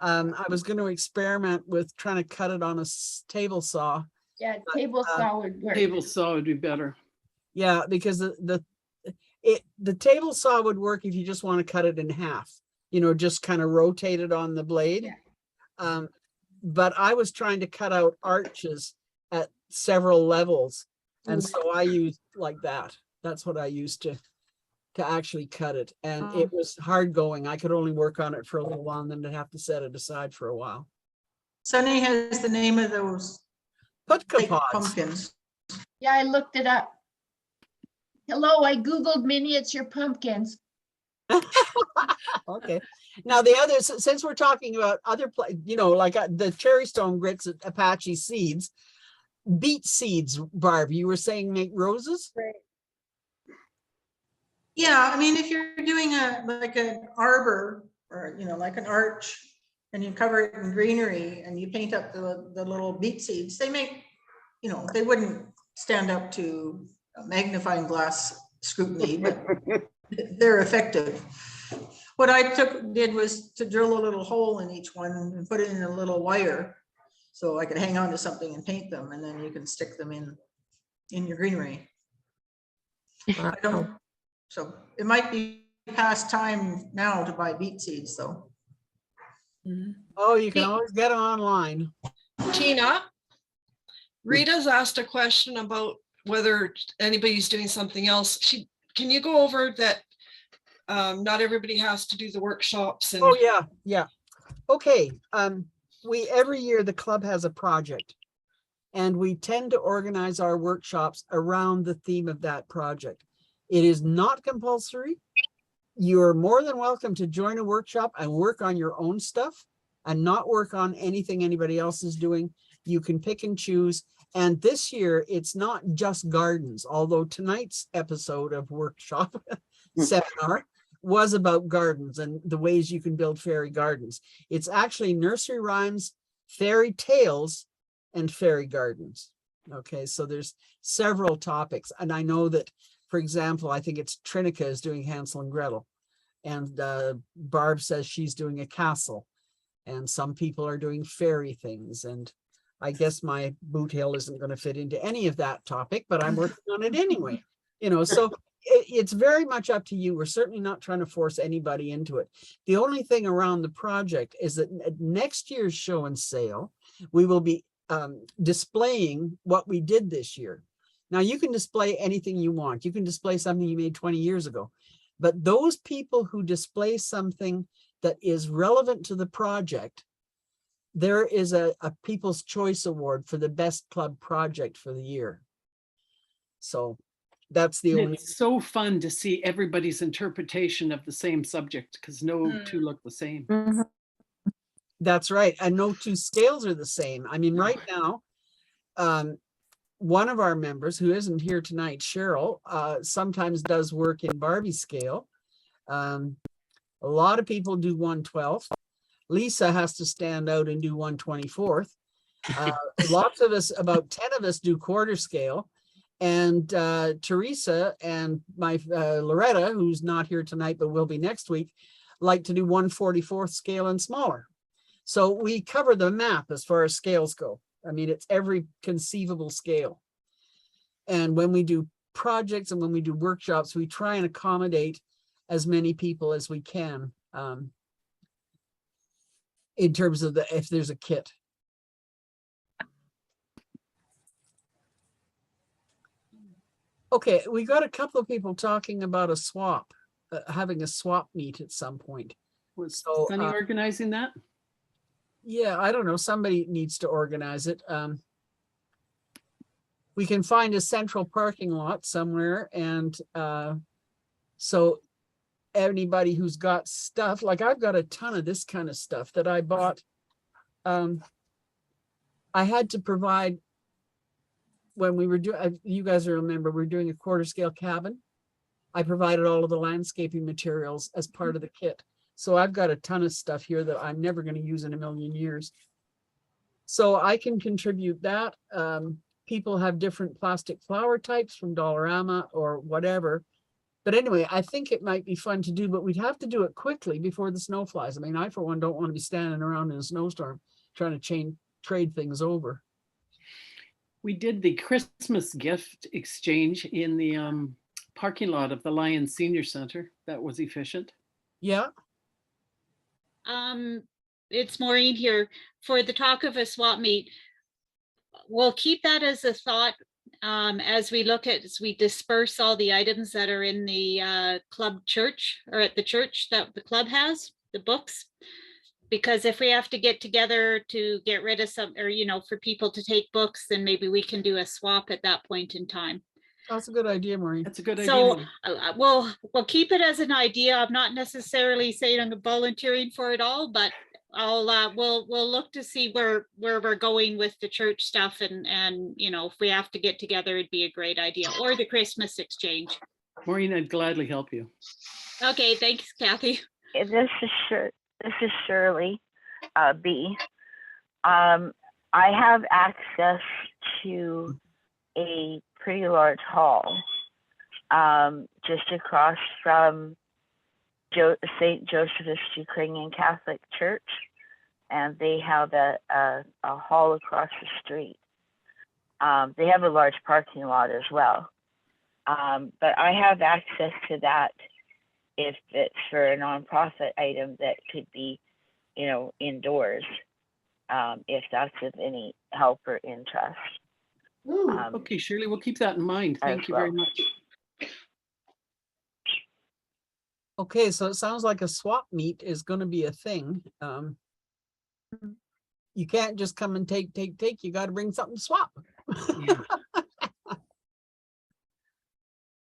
I was going to experiment with trying to cut it on a table saw. yeah, table saw would work. Table saw would be better. Yeah, because the table saw would work if you just want to cut it in half, just kind of rotate it on the blade. Yeah. But I was trying to cut out arches at several levels. And so I used like that. That's what I used to actually cut it. And it was hard going. I could only work on it for a little while and then I'd have to set it aside for a while. Sunny has the name of those Putka fake pods. pumpkins. Yeah, I looked it up. Hello, I Googled miniature pumpkins. Okay. Now the others, since we're talking about other, like the cherry stone grits, Apache seeds, beet seeds, Barb, you were saying make roses? Yeah, I mean, if you're doing like an arbor or, like an arch, and you cover it in greenery and you paint up the little beet seeds, they make, they wouldn't stand up to a magnifying glass scrutiny, but they're effective. What I did was to drill a little hole in each one and put it in a little wire so I could hang on to something and paint them, and then you can stick them in your greenery. So it might be past time now to buy beet seeds, though. Oh, you can always get them online. Tina, Rita's asked a question about whether anybody's doing something else. Can you go over that? Not everybody has to do the workshops. And oh yeah. Okay. Every year the club has a project, and we tend to organize our workshops around the theme of that project. It is not compulsory. You're more than welcome to join a workshop and work on your own stuff and not work on anything anybody else is doing. You can pick and choose. And this year, it's not just gardens, although tonight's episode of workshop seminar was about gardens and the ways you can build fairy gardens. It's actually nursery rhymes, fairy tales, and fairy gardens. Okay, so there's several topics. And I know that, for example, I think it's Trinica is doing Hansel and Gretel, and Barb says she's doing a castle, and some people are doing fairy things. And I guess my boot heel isn't going to fit into any of that topic, but I'm working on it anyway. So it's very much up to you. We're certainly not trying to force anybody into it. The only thing around the project is that at next year's show and sale, we will be displaying what we did this year. Now, you can display anything you want. You can display something you made 20 years ago. But those people who display something that is relevant to the project, there is a People's Choice Award for the best club project for the year. So that's the only. It's so fun to see everybody's interpretation of the same subject, because no two look the same. That's right. And no two scales are the same. I mean, right now, one of our members who isn't here tonight, Cheryl, sometimes does work in Barbie scale. A lot of people do 1/12. Lisa has to stand out and do 1/24. Lots of us, about 10 of us, do quarter scale. And Teresa and my Loretta, who's not here tonight but will be next week, like to do 1/44 scale and smaller. So we cover the map as far as scales go. I mean, it's every conceivable scale. And when we do projects and when we do workshops, we try and accommodate as many people as we can in terms of if there's a kit. Okay, we got a couple of people talking about a swap, having a swap meet at some point. Was So, Sunny organizing that? Yeah, I don't know. Somebody needs to organize it. We can find a central parking lot somewhere. And so anybody who's got stuff, like I've got a ton of this kind of stuff that I bought. I had to provide, when we were doing, you guys remember, we're doing a quarter scale cabin. I provided all of the landscaping materials as part of the kit. So I've got a ton of stuff here that I'm never going to use in a million years. So I can contribute that. People have different plastic flower types from Dollarama or whatever. But anyway, I think it might be fun to do, but we'd have to do it quickly before the snow flies. I mean, I, for one, don't want to be standing around in a snowstorm trying to trade things over. We did the Christmas gift exchange in the parking lot of the Lions Senior Center. That was efficient. Yeah. It's Maureen here. For the talk of a swap meet, we'll keep that as a thought as we disperse all the items that are in the club church, or at the church that the club has, the books. Because if we have to get together to get rid of some, or for people to take books, then maybe we can do a swap at that point in time. That's a good idea, Maureen. That's a good idea. So Maureen. we'll keep it as an idea. I'm not necessarily saying I'm volunteering for it all, but we'll look to see where we're going with the church stuff, and you know, if we have to get together, it'd be a great idea, or the Christmas exchange. Maureen, I'd gladly help you. Okay, thanks, Kathy. This is Shirley B. I have access to a pretty large hall just across from St. Joseph's Ukrainian Catholic Church, and they have a hall across the street. They have a large parking lot as well, but I have access to that if it's for a nonprofit item that could be, you know, indoors, if that's of any help or interest. Okay, Shirley, we'll keep that in mind. Thank you very much. Okay, so it sounds like a swap meet is going to be a thing. You can't just come and take. You got to bring something to swap. Yeah.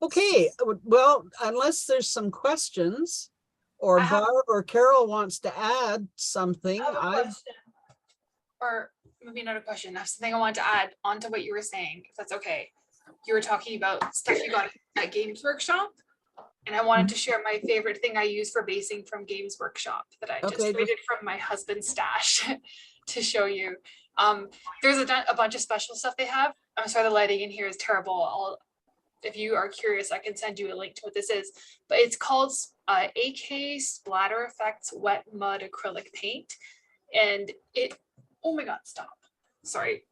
Okay, well, unless there's some questions, or Barb or Carol wants to add something, Or maybe not a question. I have something I wanted to add on to what you were saying, if that's okay. You were talking about stuff you got at Games Workshop. And I wanted to share my favorite thing I use for basing from Games Workshop that I just traded from my husband's stash to show you. There's a bunch of special stuff they have. I'm sorry, the lighting in here is terrible. If you are curious, I can send you a link to what this is. But it's called AK Splatter Effects Wet Mud Acrylic Paint. And oh my God, stop. Sorry.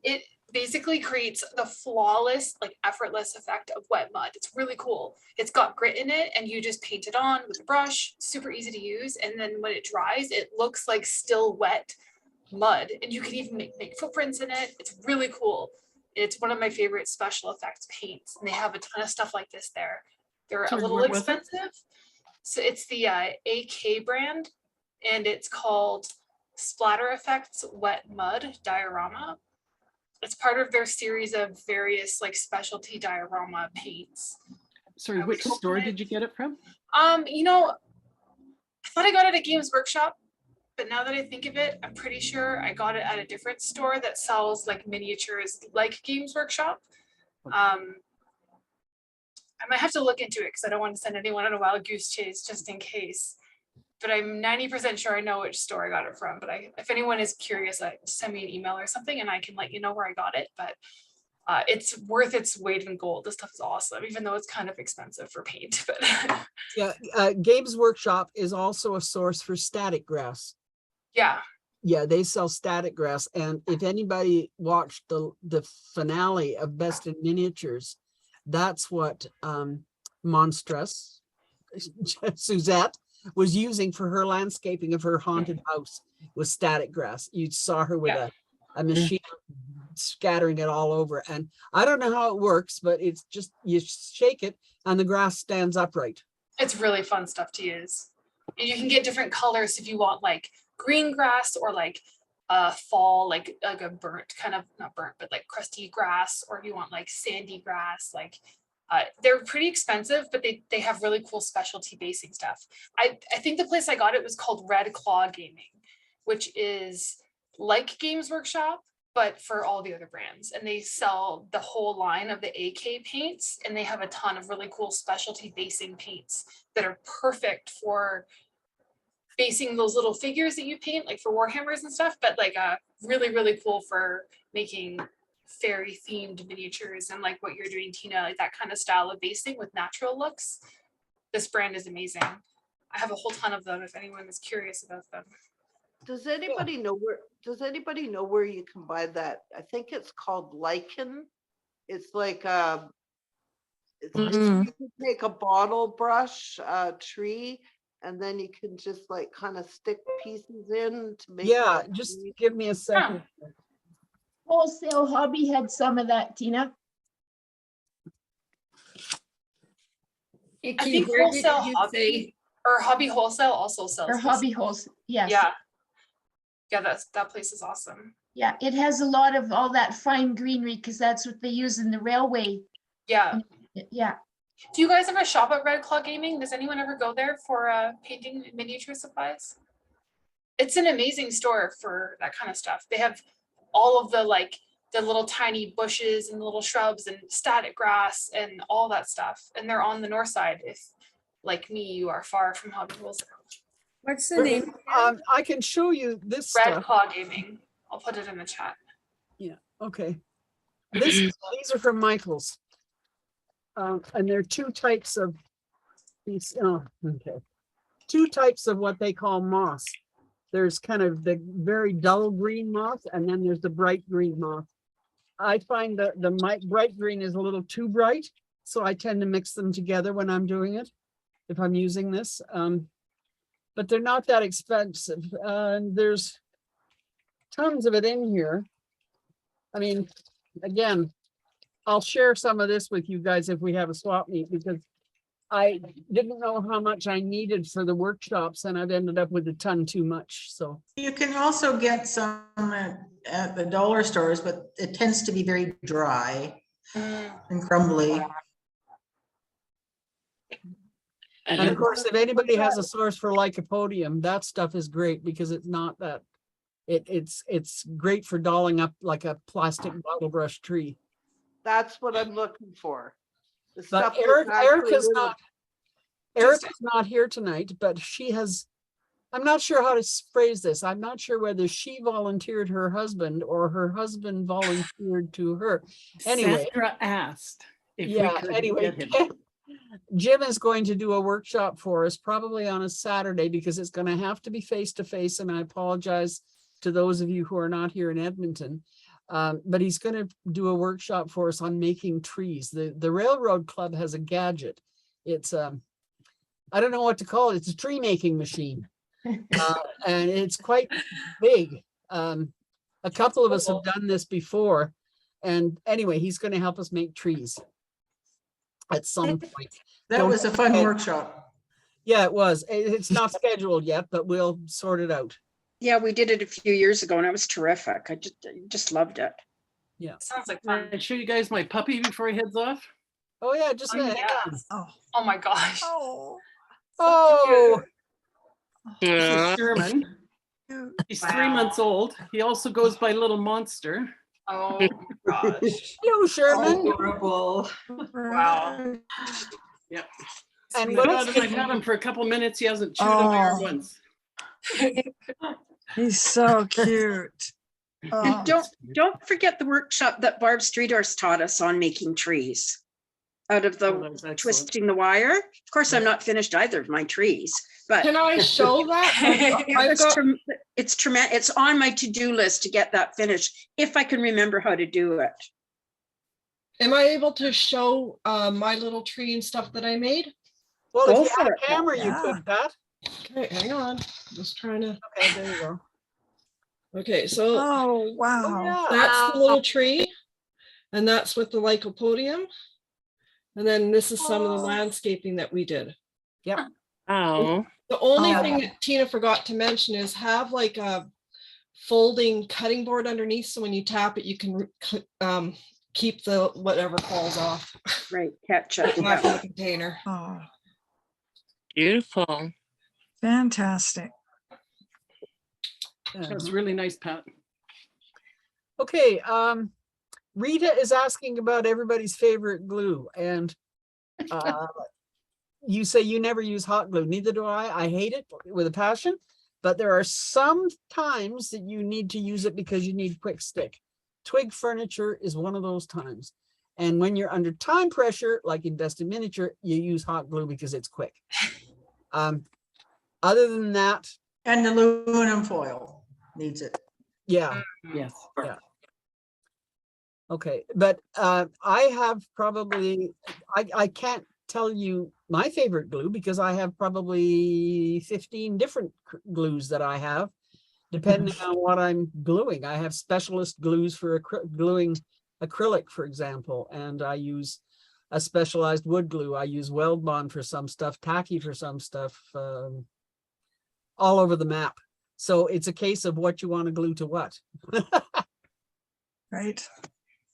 It basically creates the flawless, like effortless effect of wet mud. It's really cool. It's got grit in it and you just paint it on with a brush, super easy to use. And then when it dries, it looks like still wet mud. And you can even make footprints in it. It's really cool. It's one of my favorite special effects paints. And they have a ton of stuff like this there. They're a little expensive. So it's the AK brand and it's called Splatter Effects Wet Mud Diorama. It's part of their series of various like specialty diorama paints. Sorry, which store did you get it from? You know, I thought I got it at Games Workshop, but now that I think of it, I'm pretty sure I got it at a different store that sells like miniatures like Games Workshop. I might have to look into it because I don't want to send anyone on a wild goose chase just in case. But I'm 90% sure I know which store I got it from. But if anyone is curious, send me an email or something and I can let you know where I got it. But it's worth its weight in gold. This stuff is awesome, even though it's kind of expensive for paint. But yeah, Games Workshop is also a source for static grass. Yeah, they sell static grass. And if anybody watched the finale of Best in Miniatures, that's what Monstress, Suzette, was using for her landscaping of her haunted house with static grass. You saw her with a machine scattering it all over. And I don't know how it works, but it's just, you shake it and the grass stands upright. it's really fun stuff to use. And you can get different colors if you want like green grass or like fall, like a burnt kind of, not burnt, but like crusty grass, or if you want like sandy grass, like they're pretty expensive, but they have really cool specialty basing stuff. I think the place I got it was called Red Claw Gaming, which is like Games Workshop, but for all the other brands. And they sell the whole line of the AK paints, and they have a ton of really cool specialty basing paints that are perfect for basing those little figures that you paint, like for Warhammers and stuff, but like really, really cool for making fairy themed miniatures and like what you're doing, Tina, like that kind of style of basing with natural looks. This brand is amazing. I have a whole ton of them if anyone is curious about them. Does anybody know where you can buy that? I think it's called lichen. It's like you can take a bottle brush, tree, and then you can just like kind of stick pieces in to make just give me a second. Wholesale Hobby had some of that, Tina. I think Wholesale Hobby or Hobby Wholesale also sells Or this. Hobby Wholesale, yes. Yeah. Yeah, that place is awesome. Yeah, it has a lot of all that fine greenery because that's what they use in the railway. Yeah. Yeah. Do you guys ever shop at Red Claw Gaming? Does anyone ever go there for painting and miniature supplies? It's an amazing store for that kind of stuff. They have all of the the little tiny bushes and little shrubs and static grass and all that stuff. And they're on the north side if, like me, you are far from Hobby Holes. What's the name? I can show you this Red stuff. Claw Gaming. I'll put it in the chat. Yeah, okay. These are from Michael's. And there are two types of these, okay. Two types of what they call moss. There's kind of the very dull green moss, and then there's the bright green moss. I find that the bright green is a little too bright, so I tend to mix them together when I'm doing it, if I'm using this. But they're not that expensive. And there's tons of it in here. I mean, again, I'll share some of this with you guys if we have a swap meet, because I didn't know how much I needed for the workshops, and I've ended up with a ton too much. So You can also get some at the dollar stores, but it tends to be very dry and crumbly. and of course, if anybody has a source for lycopodium, that stuff is great because it's not that it's great for dolling up like a plastic bottle brush tree. That's what I'm looking for. The But stuff that's Erica's actually not Erica's not here tonight, but she has, I'm not sure how to phrase this. I'm not sure whether she volunteered her husband or her husband volunteered to her. Anyway, Sandra asked if we yeah, could anyway, get him. Jim is going to do a workshop for us probably on a Saturday because it's going to have to be face to face. And I apologize to those of you who are not here in Edmonton. But he's going to do a workshop for us on making trees. The Railroad Club has a gadget. It's I don't know what to call it. It's a tree making machine. And it's quite big. A couple of us have done this before. And anyway, he's going to help us make trees at some point. That was a fun workshop. Yeah, it was. It's not scheduled yet, but we'll sort it out. Yeah, we did it a few years ago and it was terrific. I just loved it. Yeah. Sounds like Can fun. I show you guys my puppy before he heads off? Oh yeah, just a minute. Yes. Oh my gosh. Oh, This is Sherman. He's 3 months old. He also goes by Little Monster. Oh gosh. hello, Sherman. Adorable. Wow. Yep. And And what I've else had him for a couple minutes. He hasn't chewed on my arm once. He's so cute. And don't forget the workshop that Barb Streeter's taught us on making trees out of Oh, the that was excellent. twisting the wire. Of course, I'm not finished either of my trees, but Can I show that? I've got, it's tremendous. It's on my to-do list to get that finished if I can remember how to do it. am I able to show my little tree and stuff that I made? Well, Go if you had for a it. camera, you Yeah. could, Pat. Okay, hang on. Just trying to. Okay, there you go. Okay, so Oh, wow. Yeah. that's the little tree, and that's with the lycopodium. And then this is some of the landscaping that we did. Yep. Oh, The only Oh. thing that Tina forgot to mention is have like a folding cutting board underneath, so when you tap it, you can keep the whatever falls off. Right, catch it. Back Yeah. in the container. Oh, beautiful. fantastic. That's really nice, Pat. Okay, Rita is asking about everybody's favorite glue, and you say you never use hot glue. Neither do I. I hate it with a passion, but there are some times that you need to use it because you need quick stick. Twig furniture is one of those times. And when you're under time pressure, like in Best in Miniature, you use hot glue because it's quick. Other than that, And the aluminum foil needs it. yeah. Yes. Yeah. Okay, but I have probably, I can't tell you my favorite glue because I have probably 15 different glues that I have, depending on what I'm gluing. I have specialist glues for gluing acrylic, for example, and I use a specialized wood glue. I use Weld Bond for some stuff, Tacky for some stuff, all over the map. So it's a case of what you want to glue to what. Right.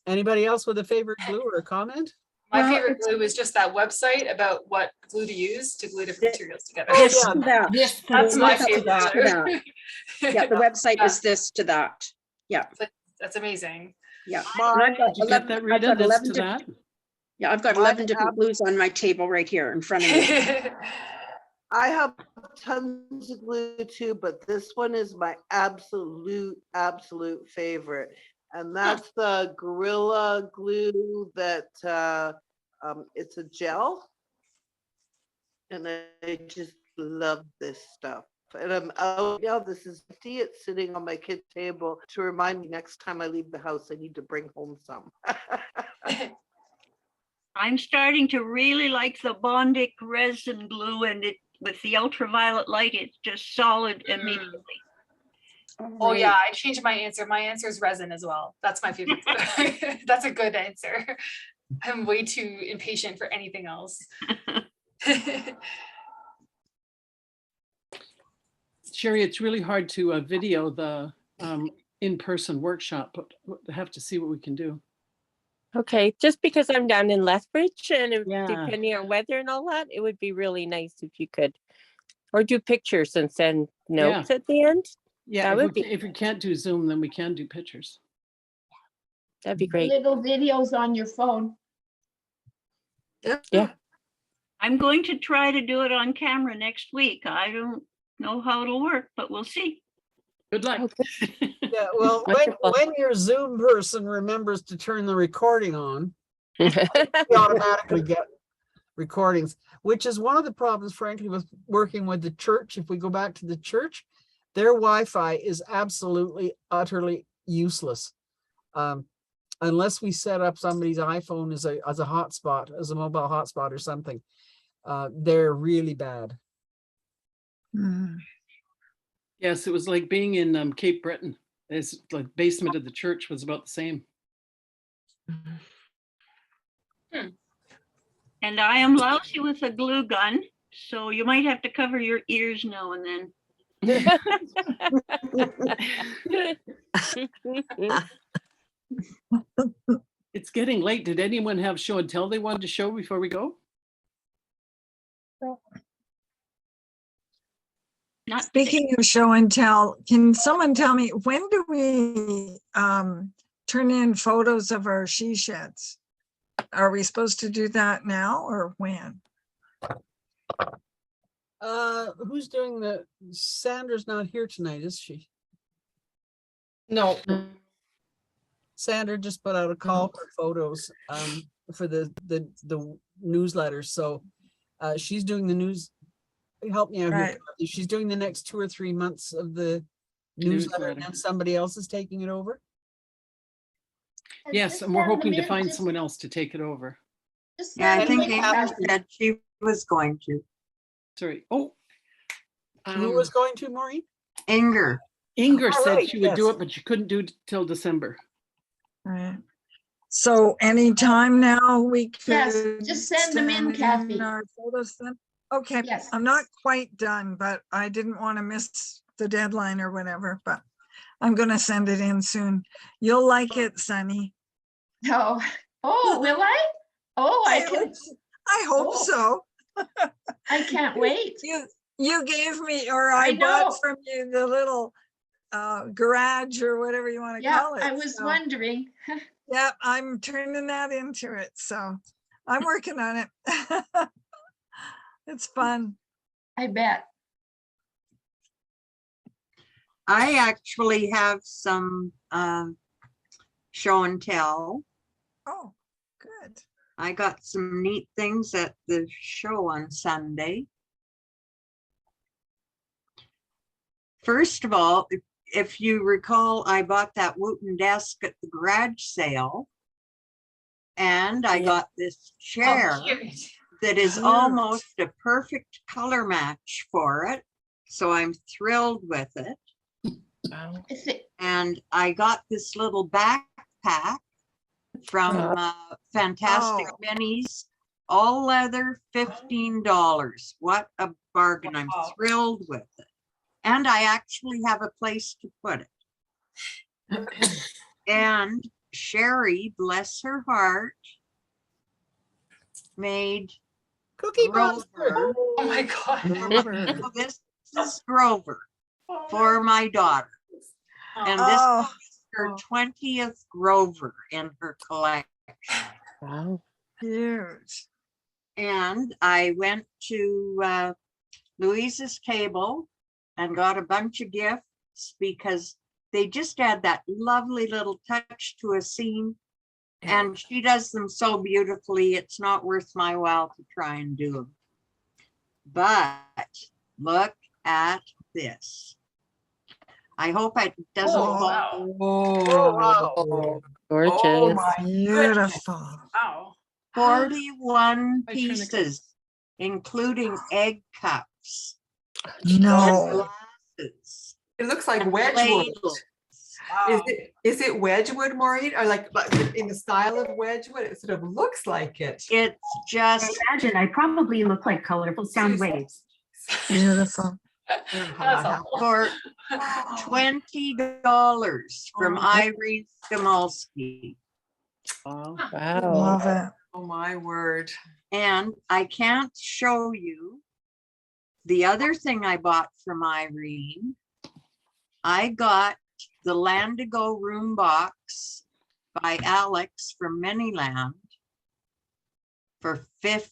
Anybody else with a favorite glue or a comment? My Well, favorite it's- glue is just that website about what glue to use to glue different materials together. Oh, This yeah. to that. Yes. That's Look my up to favorite that, glue. to that. Yeah, the website Yeah. is this to that. Yeah, That's amazing. yeah. And I've got Did you get that, 11 I've Rita? got This 11 to that? Yeah, I've got My 11 different glues on my table right here in front of me. I have tons of glue too, but this one is my absolute favorite. And that's the Gorilla Glue that, it's a gel. And I just love this stuff. And I'm out now, this is empty, it's sitting on my kid's table to remind me next time I leave the house, I need to bring home some. I'm starting to really like the Bondic resin glue, and it with the ultraviolet light, it's just solid immediately. Oh yeah, I changed my answer. My answer is resin as well. That's my favorite glue. That's a good answer. I'm way too impatient for anything else. Sherry, it's really hard to video the in-person workshop, but we'll have to see what we can do. Okay, just because I'm down in Lethbridge and Yeah. depending on weather and all that, it would be really nice if you could, or do pictures and send notes at the end. Yeah, That would be, if we can't do Zoom, then we can do pictures. that'd be great. Little videos on your phone. Yeah. I'm going to try to do it on camera next week. I don't know how it'll work, but we'll see. Good luck. Yeah, well, when your Zoom person remembers to turn the recording on, you automatically get recordings, which is one of the problems, frankly, with working with the church. If we go back to the church, their Wi-Fi is absolutely, utterly useless. Unless we set up somebody's iPhone as a hotspot, as a mobile hotspot or something, they're really bad. Yes, it was like being in Cape Breton. It's like basement of the church was about the same. And I am lousy with a glue gun, so you might have to cover your ears now and then. It's getting late. Did anyone have show and tell they wanted to show before we go? Speaking of show and tell, can someone tell me, when do we turn in photos of our she sheds? Are we supposed to do that now or when? Who's doing Sandra's not here tonight, is she? No. Sandra just put out a call for photos for the newsletter. So she's doing the news. Help me out here. Right. Kathy. She's doing the next 2 or 3 months of the newsletter, and then somebody else is taking it over. Yes, and we're hoping to find someone else to take it over. Yeah, I think Amy said she was going to. Sorry. Oh. Who was going to, Maureen? Inger. Inger Oh, said right, she would do yes. it, but she couldn't do it till December. Right. So anytime now we could. Yes, just send them in, Kathy. our photos then? Okay, Yes. I'm not quite done, but I didn't want to miss the deadline or whatever, but I'm gonna send it in soon. You'll like it, Sunny. Oh, will I? Oh, I can. I hope Oh. so. I can't wait. You gave me, or I I bought know. from you the little garage or whatever you want to Yeah, call it. I was so- wondering. Yeah, I'm turning that into it, so I'm working on it. It's fun. I bet. I actually have some show and tell. Oh, good. I got some neat things at the show on Sunday. First of all, if you recall, I bought that Wooten desk at the garage sale. And I got this chair that is almost a perfect color match for it. So I'm thrilled with it. And I got this little backpack from Fantastic Minis, all leather, $15. What a bargain. I'm thrilled with it. And I actually have a place to put it. And Sherry, bless her heart, made Cookie Grover. Oh my God. So this is Grover for my daughter. And this Oh, is her 20th Grover in her collection. Wow. cute. And I went to Louise's Cable and got a bunch of gifts because they just add that lovely little touch to a scene. And she does them so beautifully, it's not worth my while to try and do them. But look at this. I hope it doesn't Oh, fall. Oh, wow. Gorgeous. beautiful. Wow. 41 By Trinity. pieces, including egg cups, No. glasses, It looks like and Wedgwood. ladles. Is it Wedgwood, Maureen, or like in the style of Wedgwood? It sort of looks like it. It's just Imagine I probably look like colorful sound waves. Beautiful. That's awful. for $20 from Irene Skamolsky. Wow. Wow. Love it. Oh, my word. And I can't show you the other thing I bought from Irene. I got the Landigo room box by Alex from Manyland for $50.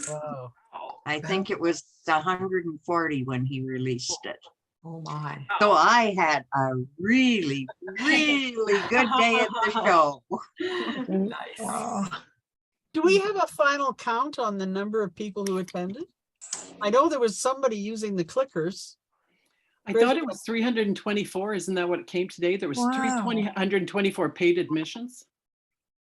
Wow. I think it was 140 when he released it. Oh, my. So I had a really, really good day at the show. Nice. Wow. Do we have a final count on the number of people who attended? I know there was somebody using the clickers. I thought it was 324. Isn't that what it came today? There was Wow. 124 paid admissions.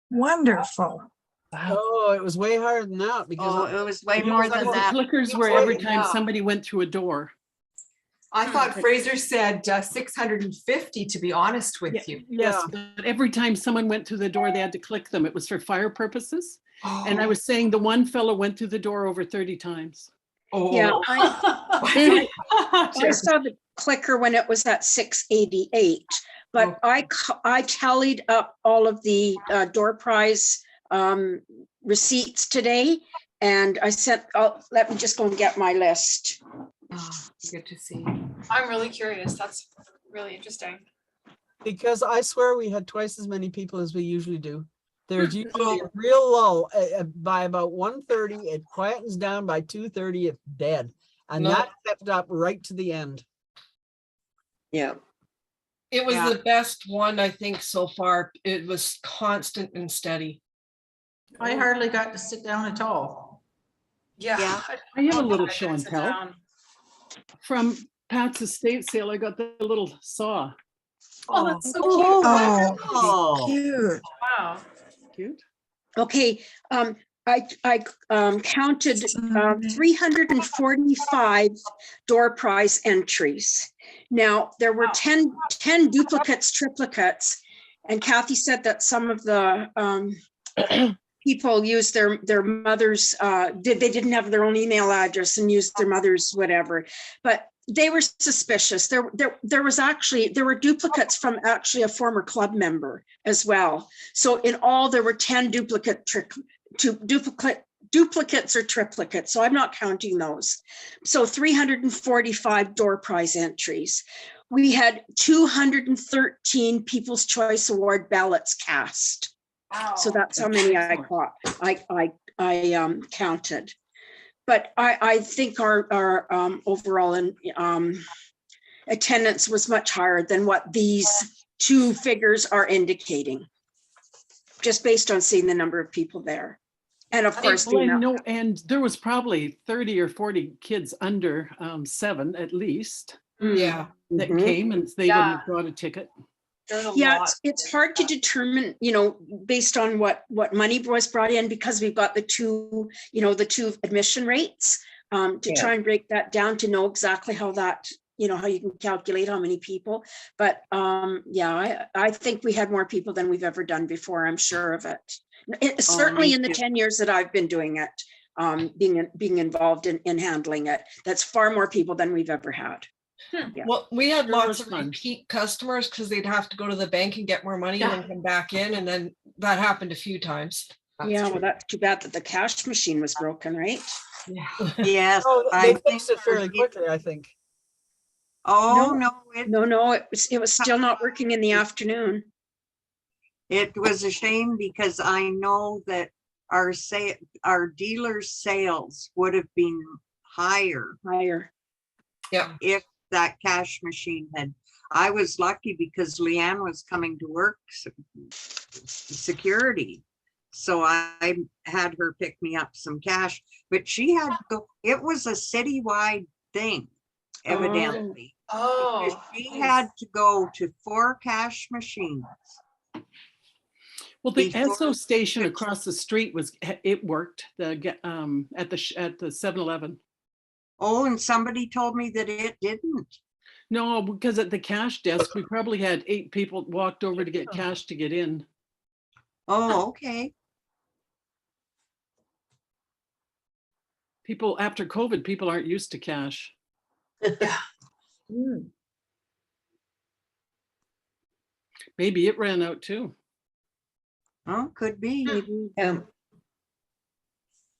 Wonderful. Oh, it was way higher than that because Oh, it was way No, more because than the that. clickers were every time somebody went through a door. I thought Fraser said 650, to be honest with you. Yes, but every time someone went through the door, they had to click them. It was for fire purposes. And I was saying the one fellow went through the door over 30 times. Oh. Yeah, I saw the clicker when it was at 688, but I tallied up all of the door prize receipts today, and I sent. Oh, let me just go and get my list. Good to see. I'm really curious. That's really interesting. Because I swear we had twice as many people as we usually do. There's usually a real low by about 1:30. It quietens down by 2:30. It's dead, and No. that kept up right to the end. Yeah. It was the best one, I think, so far. It was constant and steady. I hardly got to sit down at all. Yeah. I have a little show and tell. From Pat's estate sale, I got the little saw. Oh, that's so Oh, cute. Oh, cute. Wow. Cute. Okay, I counted 345 door prize entries. Now, there were 10 duplicates, triplicates, and Kathy said that some of the people used their mother's, they didn't have their own email address and used their mother's whatever, but they were suspicious. There were duplicates from actually a former club member as well. So in all, there were 10 duplicates or triplicates. So I'm not counting those. So 345 door prize entries. We had 213 People's Choice Award ballots cast. Wow. So that's how many I caught. I counted. But I think our overall attendance was much higher than what these two figures are indicating, just based on seeing the number of people there. And of course, Well, I know, and there was probably 30 or 40 kids under 7 at least. Yeah. That came and they wouldn't have brought a ticket. Yeah, it's hard to determine, based on what money was brought in, because we've got the two admission rates, to try and break that down to know exactly how that, how you can calculate how many people. But I think we had more people than we've ever done before. I'm sure of it. Certainly in the 10 years that I've been doing it, being involved in handling it. That's far more people than we've ever had. Yeah. Well, we had Sure lots was of fun. repeat customers because they'd have to go to the bank and get more money and then come back in, and then that happened a few times. Yeah, well, that's too bad that the cash machine was broken, right? Yes, Oh, I they think fixed it fairly quickly, I think. Oh, No, no, it was still not working in the afternoon. it was a shame because I know that our dealers' sales would have been higher Yeah. if that cash machine had. I was lucky because Leanne was coming to work security. So I had her pick me up some cash, but she had to go, it was a citywide thing, evidently. Because she had to go to 4 cash machines. Well, the before Esso station across the street it worked at the 7-Eleven. Oh, and somebody told me that it didn't. No, because at the cash desk, we probably had 8 people walked over to get cash to get in. Oh, okay. People after COVID, people aren't used to cash. Maybe it ran out too. Oh, could be. Maybe.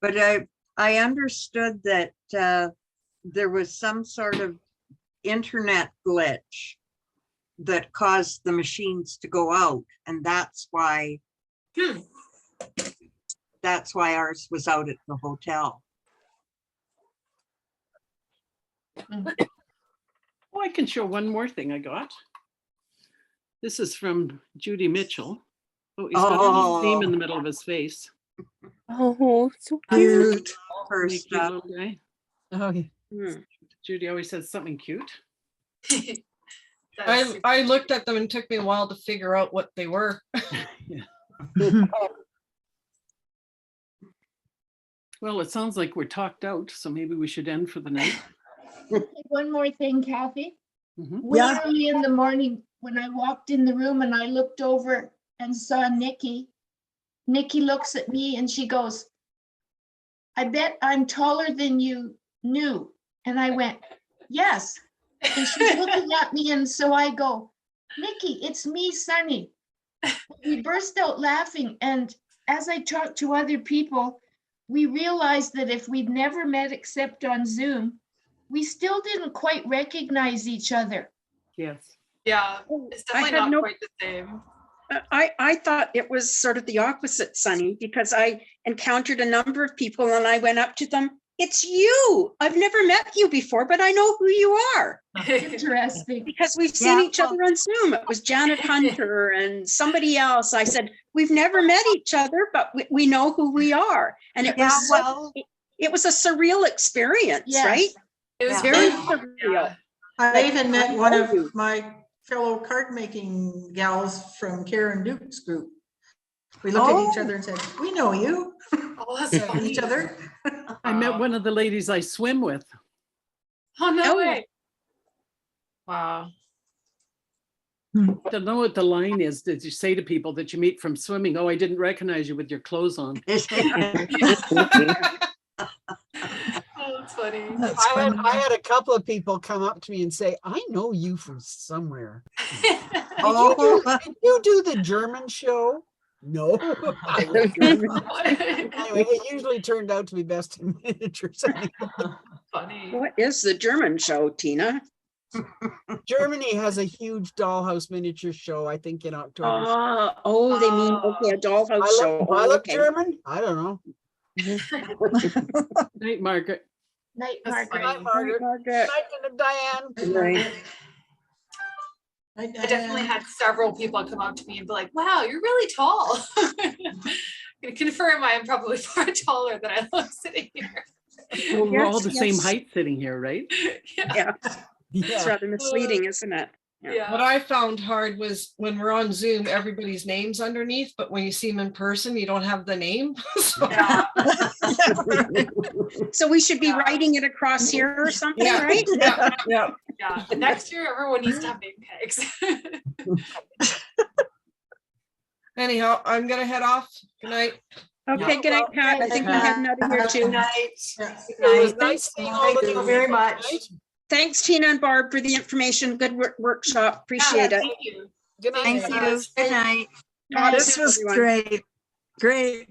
But I understood that there was some sort of internet glitch that caused the machines to go out, and that's why ours was out at the hotel. Oh, I can show one more thing I got. This is from Judy Mitchell. Oh, he's got a name in the middle of his face. Oh, so cute. Her stuff. Guy. Oh, yeah. Judy always says something cute. I looked at them and it took me a while to figure out what they were. Well, it sounds like we're talked out, so maybe we should end for the night. One more thing, Kathy. Mhm. Way early in the morning, when I walked in the room and I looked over and saw Nikki looks at me and she goes, "I bet I'm taller than you knew." And I went, "Yes." And she's looking at me, and so I go, "Nikki, it's me, Sunny." We burst out laughing, and as I talked to other people, we realized that if we'd never met except on Zoom, we still didn't quite recognize each other. Yes. Yeah, it's definitely not quite the same. I thought it was sort of the opposite, Sunny, because I encountered a number of people and I went up to them. "It's you. I've never met you before, but I know who you are." Interesting. Because we've seen each other on Zoom. It was Janet Hunter and somebody else. I said, "We've never met each other, but we know who we are." And it was a surreal experience, right? It was very fun. surreal. I even met one of my fellow card making gals from Karen Duke's group. We looked at each other and said, "We know you." Oh, that's funny. Each other. I met one of the ladies I swim with. Oh, no way. Wow. Don't know what the line is that you say to people that you meet from swimming. "Oh, I didn't recognize you with your clothes on." Oh, that's funny. I had a couple of people come up to me and say, "I know you from somewhere." Did you do the German show? No. Anyway, it usually turned out to be Best in Miniatures. Funny. What is the German show, Tina? Germany has a huge dollhouse miniature show, I think, in October. They mean, okay, a dollhouse show. I look Okay. German? I don't know. Night, Margaret. Night, That's Margaret. funny. Margaret. Margaret. Night, Diane. Good night. I definitely had several people come up to me and be like, "Wow, you're really tall." I confirm I am probably far taller than I look sitting here. Well, we're all the same height sitting here, right? Yeah. It's rather misleading, isn't it? Yeah. What I found hard was when we're on Zoom, everybody's name's underneath, but when you see them in person, you don't have the name. So we should be writing it across here or something, Yeah. right? Yeah. Yeah. Next year, everyone needs to have name tags. Anyhow, I'm gonna head off. Good night. Okay, good night, Pat. I think we're heading out of here Good too. night. It was nice seeing all of Thank you you. very much. Thanks, Tina and Barb, for the information. Good workshop. Appreciate it. Thank you. Good night. Thank you. guys. Good night. Talk This soon, was everyone. great. Great.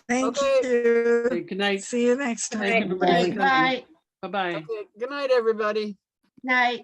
Thank Okay. you. Okay, good night. See you next Thank you, time. everybody. Okay, bye. Bye-bye. Okay, good night, everybody. Night.